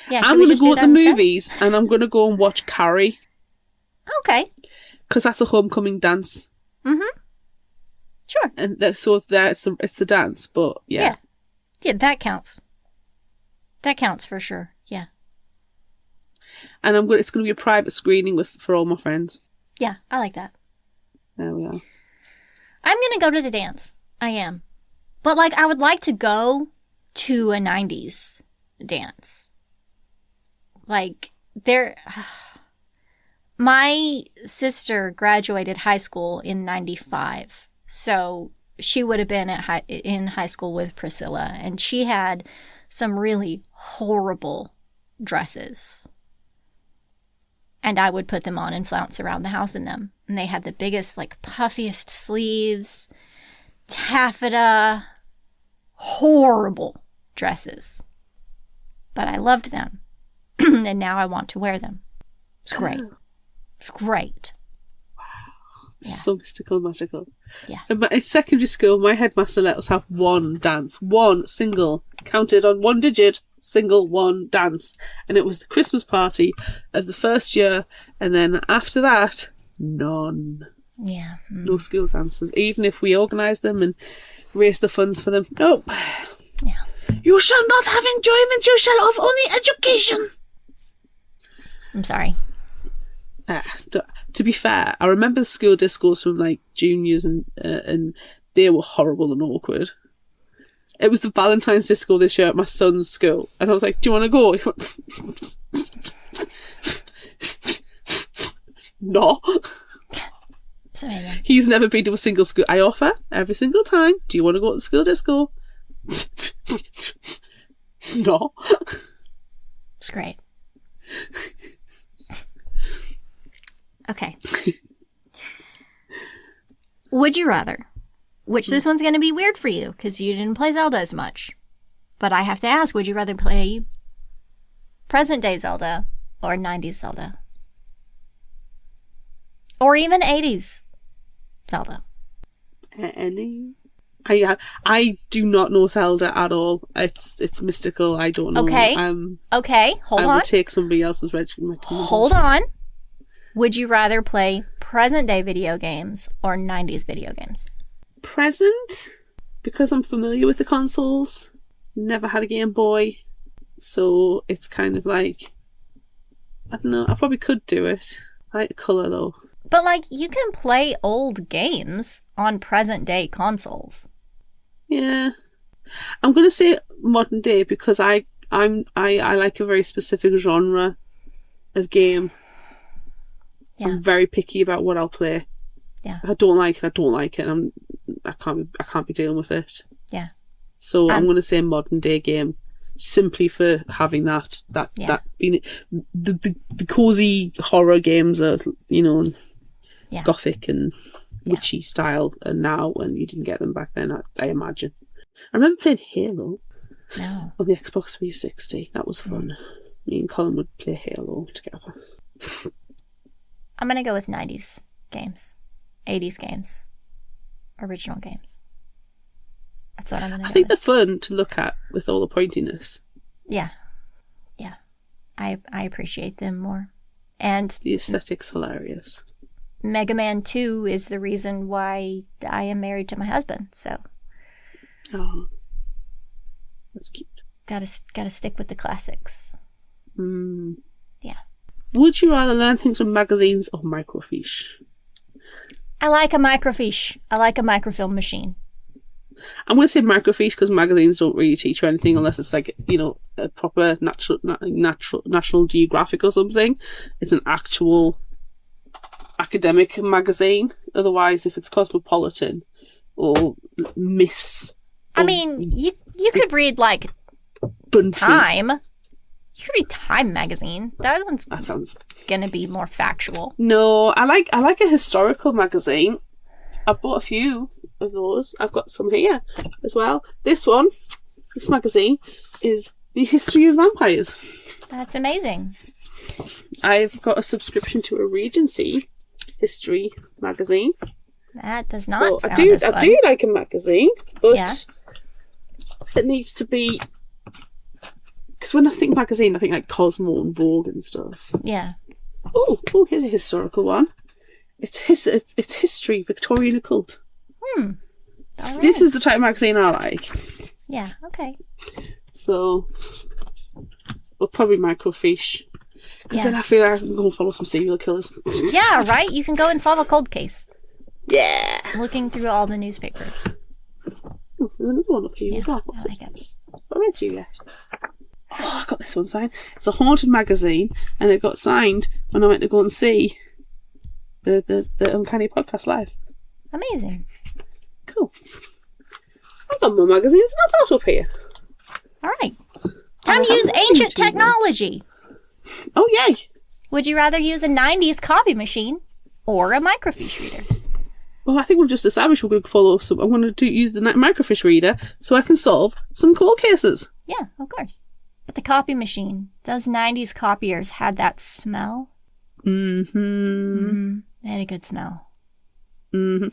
Yeah, I'm going to go to the movies and I'm going to go and watch Carrie. Okay. Because that's a homecoming dance. Mm-hmm. Sure. And so it's the dance, but yeah. Yeah, that counts. That counts for sure. Yeah. And it's going to be a private screening for all my friends. Yeah, I like that. There we are. I'm going to go to the dance. I am. But I would like to go to a 90s dance. My sister graduated high school in 95. So she would have been in high school with Priscilla. And she had some really horrible dresses. And I would put them on and flounce around the house in them. And they had the biggest, puffiest sleeves. taffeta, horrible dresses. But I loved them. And now I want to wear them. It's great. It's great. Yeah. So mystical, magical. Yeah. In secondary school, my headmaster let us have one dance. One single, counted on one digit, single one dance. And it was the Christmas party of the first year. And then after that, none. Yeah. No school dances. Even if we organised them and raised the funds for them. Nope. Yeah. You shall not have enjoyment, you shall have only education. I'm sorry. To be fair, I remember the school discourse from like juniors and they were horrible and awkward. It was the Valentine's disco this year at my son's school, and I was like, "Do you want to go?" He went, "No." It's amazing. He's never been to a single school. I offer every single time. Do you want to go to the school disco? No. It's great. Okay. Would you rather? Which this one's going to be weird for you because you didn't play Zelda as much. But I have to ask, would you rather play present day Zelda or 90s Zelda? Or even 80s Zelda? Any? I do not know Zelda at all. It's mystical. I don't know. Okay. Okay, hold on. I will take somebody else's recommendation. Hold on. Would you rather play present day video games or 90s video games? Present, because I'm familiar with the consoles. Never had a Game Boy, so it's kind of like, I don't know, I probably could do it. I like the colour though. But like, you can play old games on present day consoles. Yeah. I'm gonna say modern day because I like a very specific genre of game. Yeah. I'm very picky about what I'll play. Yeah. If I don't like it, I don't like it. I can't be dealing with it. Yeah. So I'm going to say modern day game, simply for having that being the cozy horror games are, you know, gothic and witchy style, and now when you didn't get them back then, I imagine. I remember playing Halo on the Xbox 360. That was fun. Me and Colin would play Halo together. I'm going to go with 90s games, 80s games, original games. That's what I'm going to go I think with. they're fun to look at with all the pointiness. Yeah. Yeah. I appreciate them more. And the aesthetic's hilarious. Mega Man 2 is the reason why I am married to my husband, so. Oh. That's cute. Gotta stick with the classics. Yeah. Would you rather learn things from magazines or microfiche? I like a microfiche. I like a microfilm machine. I'm going to say microfiche because magazines don't really teach you anything unless it's like, you know, a proper National Geographic or something. It's an actual academic magazine. Otherwise, if it's Cosmopolitan or Miss... I mean, you could read, like, Bunty. Time. You could read Time magazine. That sounds gonna be more factual. No, I like a historical magazine. I've bought a few of those. I've got some here as well. This magazine is The History of Vampires. That's amazing. I've got a subscription to a Regency history magazine. That does not sound as fun. I do like a magazine, but it needs to be... Because when I think magazine, I think like Cosmo and Vogue and stuff. Yeah. Oh, here's a historical one. It's history, Victorian occult. All right. This is the type of magazine I like. Yeah, okay. So, well, probably microfiche. Because then I feel like I can go and follow some serial killers. Yeah, right? You can go and solve a cold case. Yeah. Looking through all the newspapers. Oh, there's another one up here as well. What's I this? like it. What did you get? Oh, I got this one signed. It's a haunted magazine, and it got signed when I went to go and see the Uncanny Podcast live. Amazing. Cool. I've got more magazines than I thought up here. All right. Time to use ancient technology. Oh, yay. Would you rather use a 90s copy machine or a microfiche reader? Well, I think we've just established we're going to follow some. I'm going to use the microfiche reader so I can solve some cold cases. Yeah, of course. But the copy machine, those 90s copiers had that smell. Mm-hmm. They had a good smell. Mm-hmm.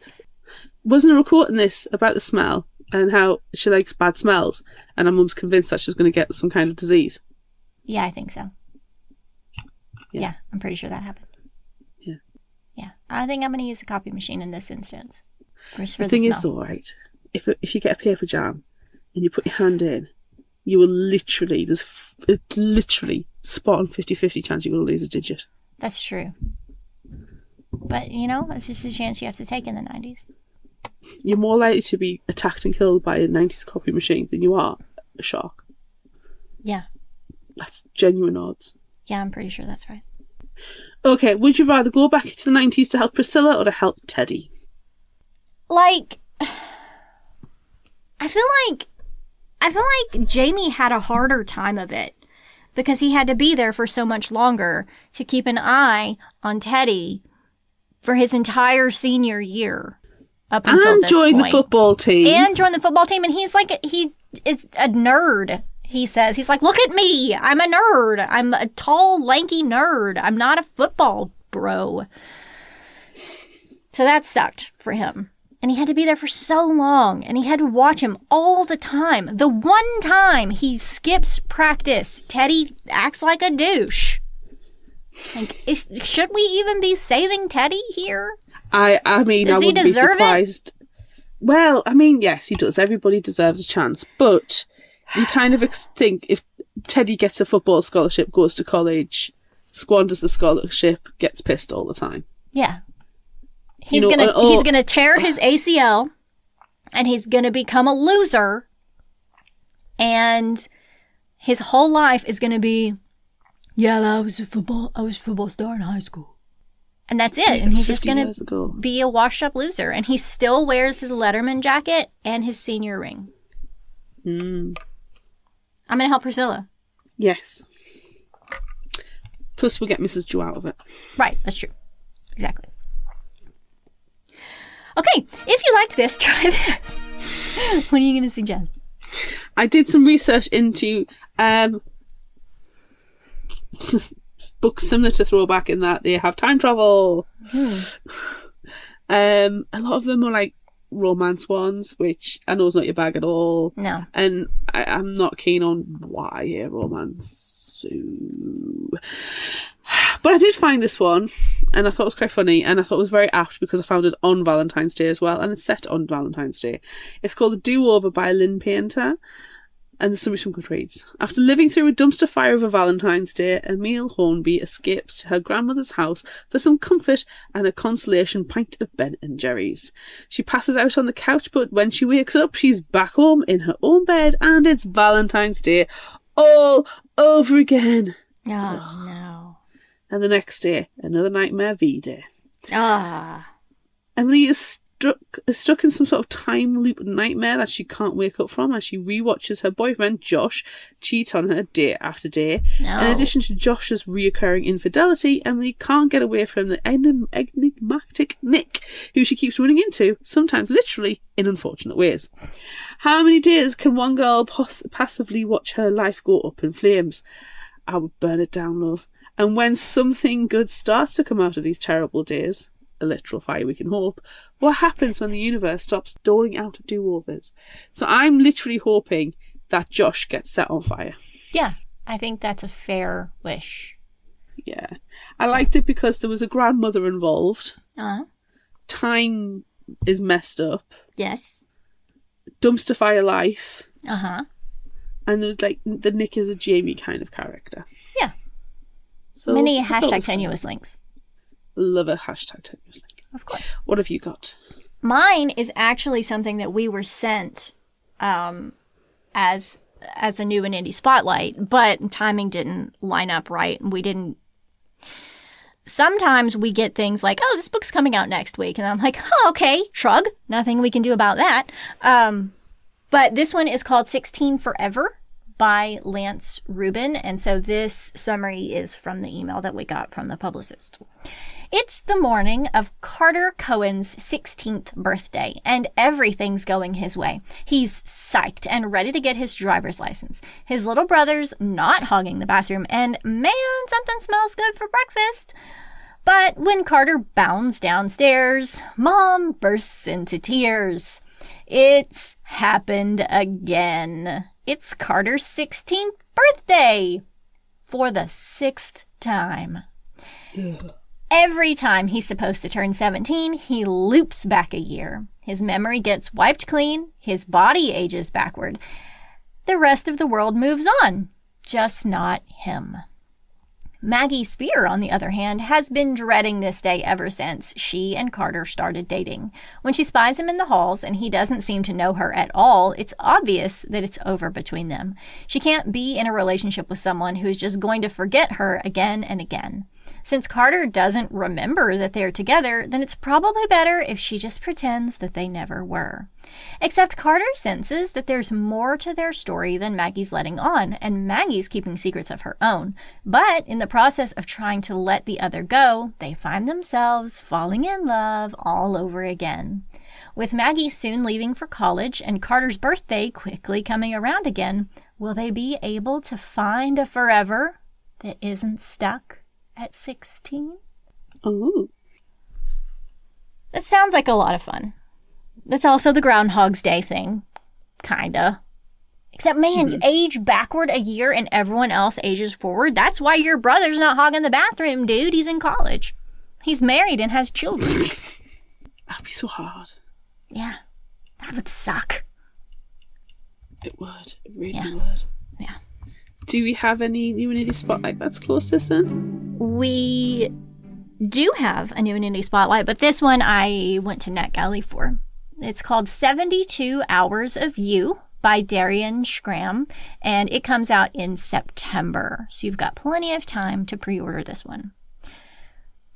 Wasn't a report in this about the smell and how she likes bad smells, and her mum's convinced that she's going to get some kind of disease? Yeah, I think so. Yeah. Yeah, I'm pretty sure that happened. Yeah. Yeah. I think I'm going to use the copy machine in this instance. For The thing is, though, right, if you get a paper jam and you put your hand in, you will literally, literally spot on 50-50 chance you're going to lose a digit. That's true. But, you know, that's just a chance you have to take in the 90s. You're more likely to be attacked and killed by a 90s copy machine than you are a shark. Yeah. That's genuine odds. Yeah, I'm pretty sure that's right. Okay, would you rather go back into the 90s to help Priscilla or to help Teddy? Like, I feel like Jamie had a harder time of it because he had to be there for so much longer to keep an eye on Teddy for his entire senior year up until this point. And join the football team. And he is a nerd. He says, he's like, look at me. I'm a nerd. I'm a tall, lanky nerd. I'm not a football bro. So that sucked for him. And he had to be there for so long. And he had to watch him all the time. The one time he skips practice, Teddy acts like a douche. Like, should we even be saving Teddy here? I mean, I wouldn't be surprised. Well, I mean, yes, he does. Everybody deserves a chance. But you kind of think if Teddy gets a football scholarship, goes to college, squanders the scholarship, gets pissed all the time. Yeah. He's gonna tear his ACL, and he's gonna become a loser, and his whole life is gonna be, yeah, I was a football star in high school, and that's it. And he's just gonna be a washed-up loser, and he still wears his Letterman jacket and his senior ring. I'm gonna help Priscilla. Yes. Plus, we get Mrs. Joe out of it. Right, that's true. Exactly. Okay, if you liked this, try this. What are you going to suggest? I did some research into books similar to Throwback in that they have time travel. A lot of them are like romance ones, which I know is not your bag at all. No. And I'm not keen on YA romance. But I did find this one, and I thought it was quite funny, and I thought it was very apt because I found it on Valentine's Day as well, and it's set on Valentine's Day. It's called The Do-Over by Lynn Painter, and there's some good reads. After living through a dumpster fire over Valentine's Day, Emile Hornby escapes to her grandmother's house for some comfort and a consolation pint of Ben and Jerry's. She passes out on the couch, but when she wakes up, she's back home in her own bed, and it's Valentine's Day all over again. Oh, no. And the next day, another nightmare V-Day. Ah. Emily is stuck in some sort of time loop nightmare that she can't wake up from as she rewatches her boyfriend, Josh, cheat on her day after day. No. In addition to Josh's reoccurring infidelity, Emily can't get away from the enigmatic Nick, who she keeps running into, sometimes literally in unfortunate ways. How many days can one girl passively watch her life go up in flames? I would burn it down, love. And when something good starts to come out of these terrible days, a literal fire we can hope, what happens when the universe stops doling out do-overs? So I'm literally hoping that Josh gets set on fire. Yeah, I think that's a fair wish. Yeah. I liked it because there was a grandmother involved. Uh-huh. Time is messed up. Yes. Dumpster fire life. Uh-huh. And there was like, the Nick is a Jamie kind of character. Yeah. So many hashtag tenuous links. Love a hashtag tenuous link. Of course. What have you got? Mine is actually something that we were sent as a new and indie spotlight, but timing didn't line up right. We didn't. Sometimes we get things like, oh, this book's coming out next week. And I'm like, oh, okay, shrug. Nothing we can do about that. But this one is called 16 Forever by Lance Rubin. And so this summary is from the email that we got from the publicist. It's the morning of Carter Cohen's 16th birthday, and everything's going his way. He's psyched and ready to get his driver's license. His little brother's not hogging the bathroom, and man, something smells good for breakfast. But when Carter bounds downstairs, Mom bursts into tears. It's happened again. It's Carter's 16th birthday for the 6th time. Every time he's supposed to turn 17, he loops back a year. His memory gets wiped clean, his body ages backward. The rest of the world moves on, just not him. Maggie Spear, on the other hand, has been dreading this day ever since she and Carter started dating. When she spies him in the halls and he doesn't seem to know her at all, it's obvious that it's over between them. She can't be in a relationship with someone who is just going to forget her again and again. Since Carter doesn't remember that they're together, then it's probably better if she just pretends that they never were. Except Carter senses that there's more to their story than Maggie's letting on, and Maggie's keeping secrets of her own. But in the process of trying to let the other go, they find themselves falling in love all over again. With Maggie soon leaving for college and Carter's birthday quickly coming around again, will they be able to find a forever that isn't stuck at 16? Ooh. That sounds like a lot of fun. That's also the Groundhog's Day thing. Kinda. Except, man, you age backward a year and everyone else ages forward. That's why your brother's not hogging the bathroom, dude. He's in college. He's married and has children. That'd be so hard. Yeah. That would suck. It would. It really would. Yeah. Do we have any new and indie spotlight that's close to this then? We do have a new and indie spotlight, but this one I went to NetGalley for. It's called 72 Hours of You by Darian Schramm, and it comes out in September. So you've got plenty of time to pre-order this one.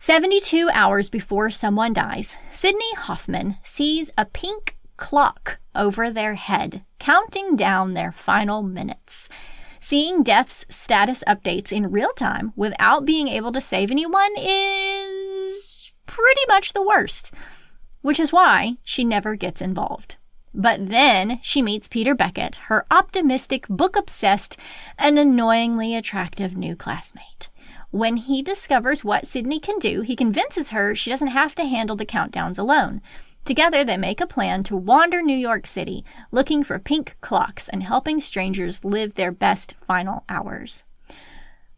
72 hours before someone dies, Sydney Hoffman sees a pink clock over their head, counting down their final minutes. Seeing death's status updates in real time without being able to save anyone is pretty much the worst, which is why she never gets involved. But then she meets Peter Beckett, her optimistic, book-obsessed, and annoyingly attractive new classmate. When he discovers what Sydney can do, he convinces her she doesn't have to handle the countdowns alone. Together, they make a plan to wander New York City, looking for pink clocks and helping strangers live their best final hours.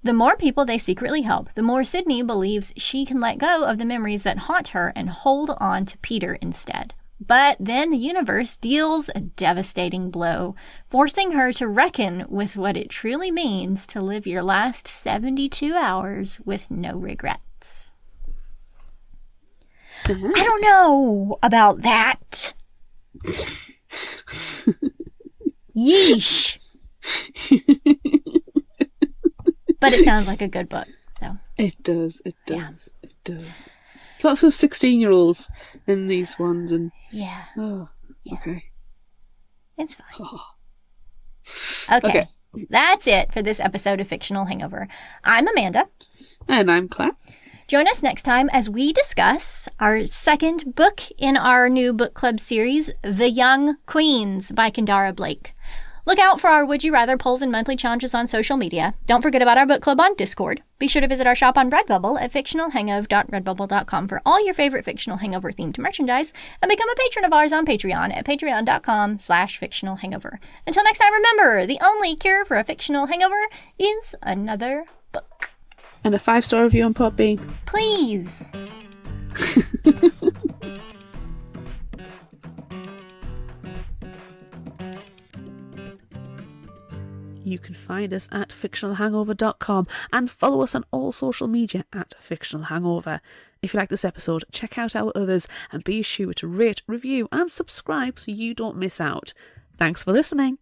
The more people they secretly help, the more Sydney believes she can let go of the memories that haunt her and hold on to Peter instead. But then the universe deals a devastating blow, forcing her to reckon with what it truly means to live your last 72 hours with no regrets. I don't know about that. Yeesh. But it sounds like a good book. So. It does. It does. Lots of 16-year-olds in these ones, and okay. It's fine. Okay. That's it for this episode of Fictional Hangover. I'm Amanda. And I'm Claire. Join us next time as we discuss our second book in our new book club series, The Young Queens by Kendara Blake. Look out for our Would You Rather polls and monthly challenges on social media. Don't forget about our book club on Discord. Be sure to visit our shop on Redbubble at fictionalhangover.redbubble.com for all your favorite Fictional Hangover themed merchandise, and become a patron of ours on Patreon at patreon.com/fictionalhangover. Until next time, remember, the only cure for a fictional hangover is another book. And a 5-star review on Podbean. Please. You can find us at fictionalhangover.com and follow us on all social media at Fictional Hangover. If you like this episode, check out our others and be sure to rate, review and subscribe so you don't miss out. Thanks for listening.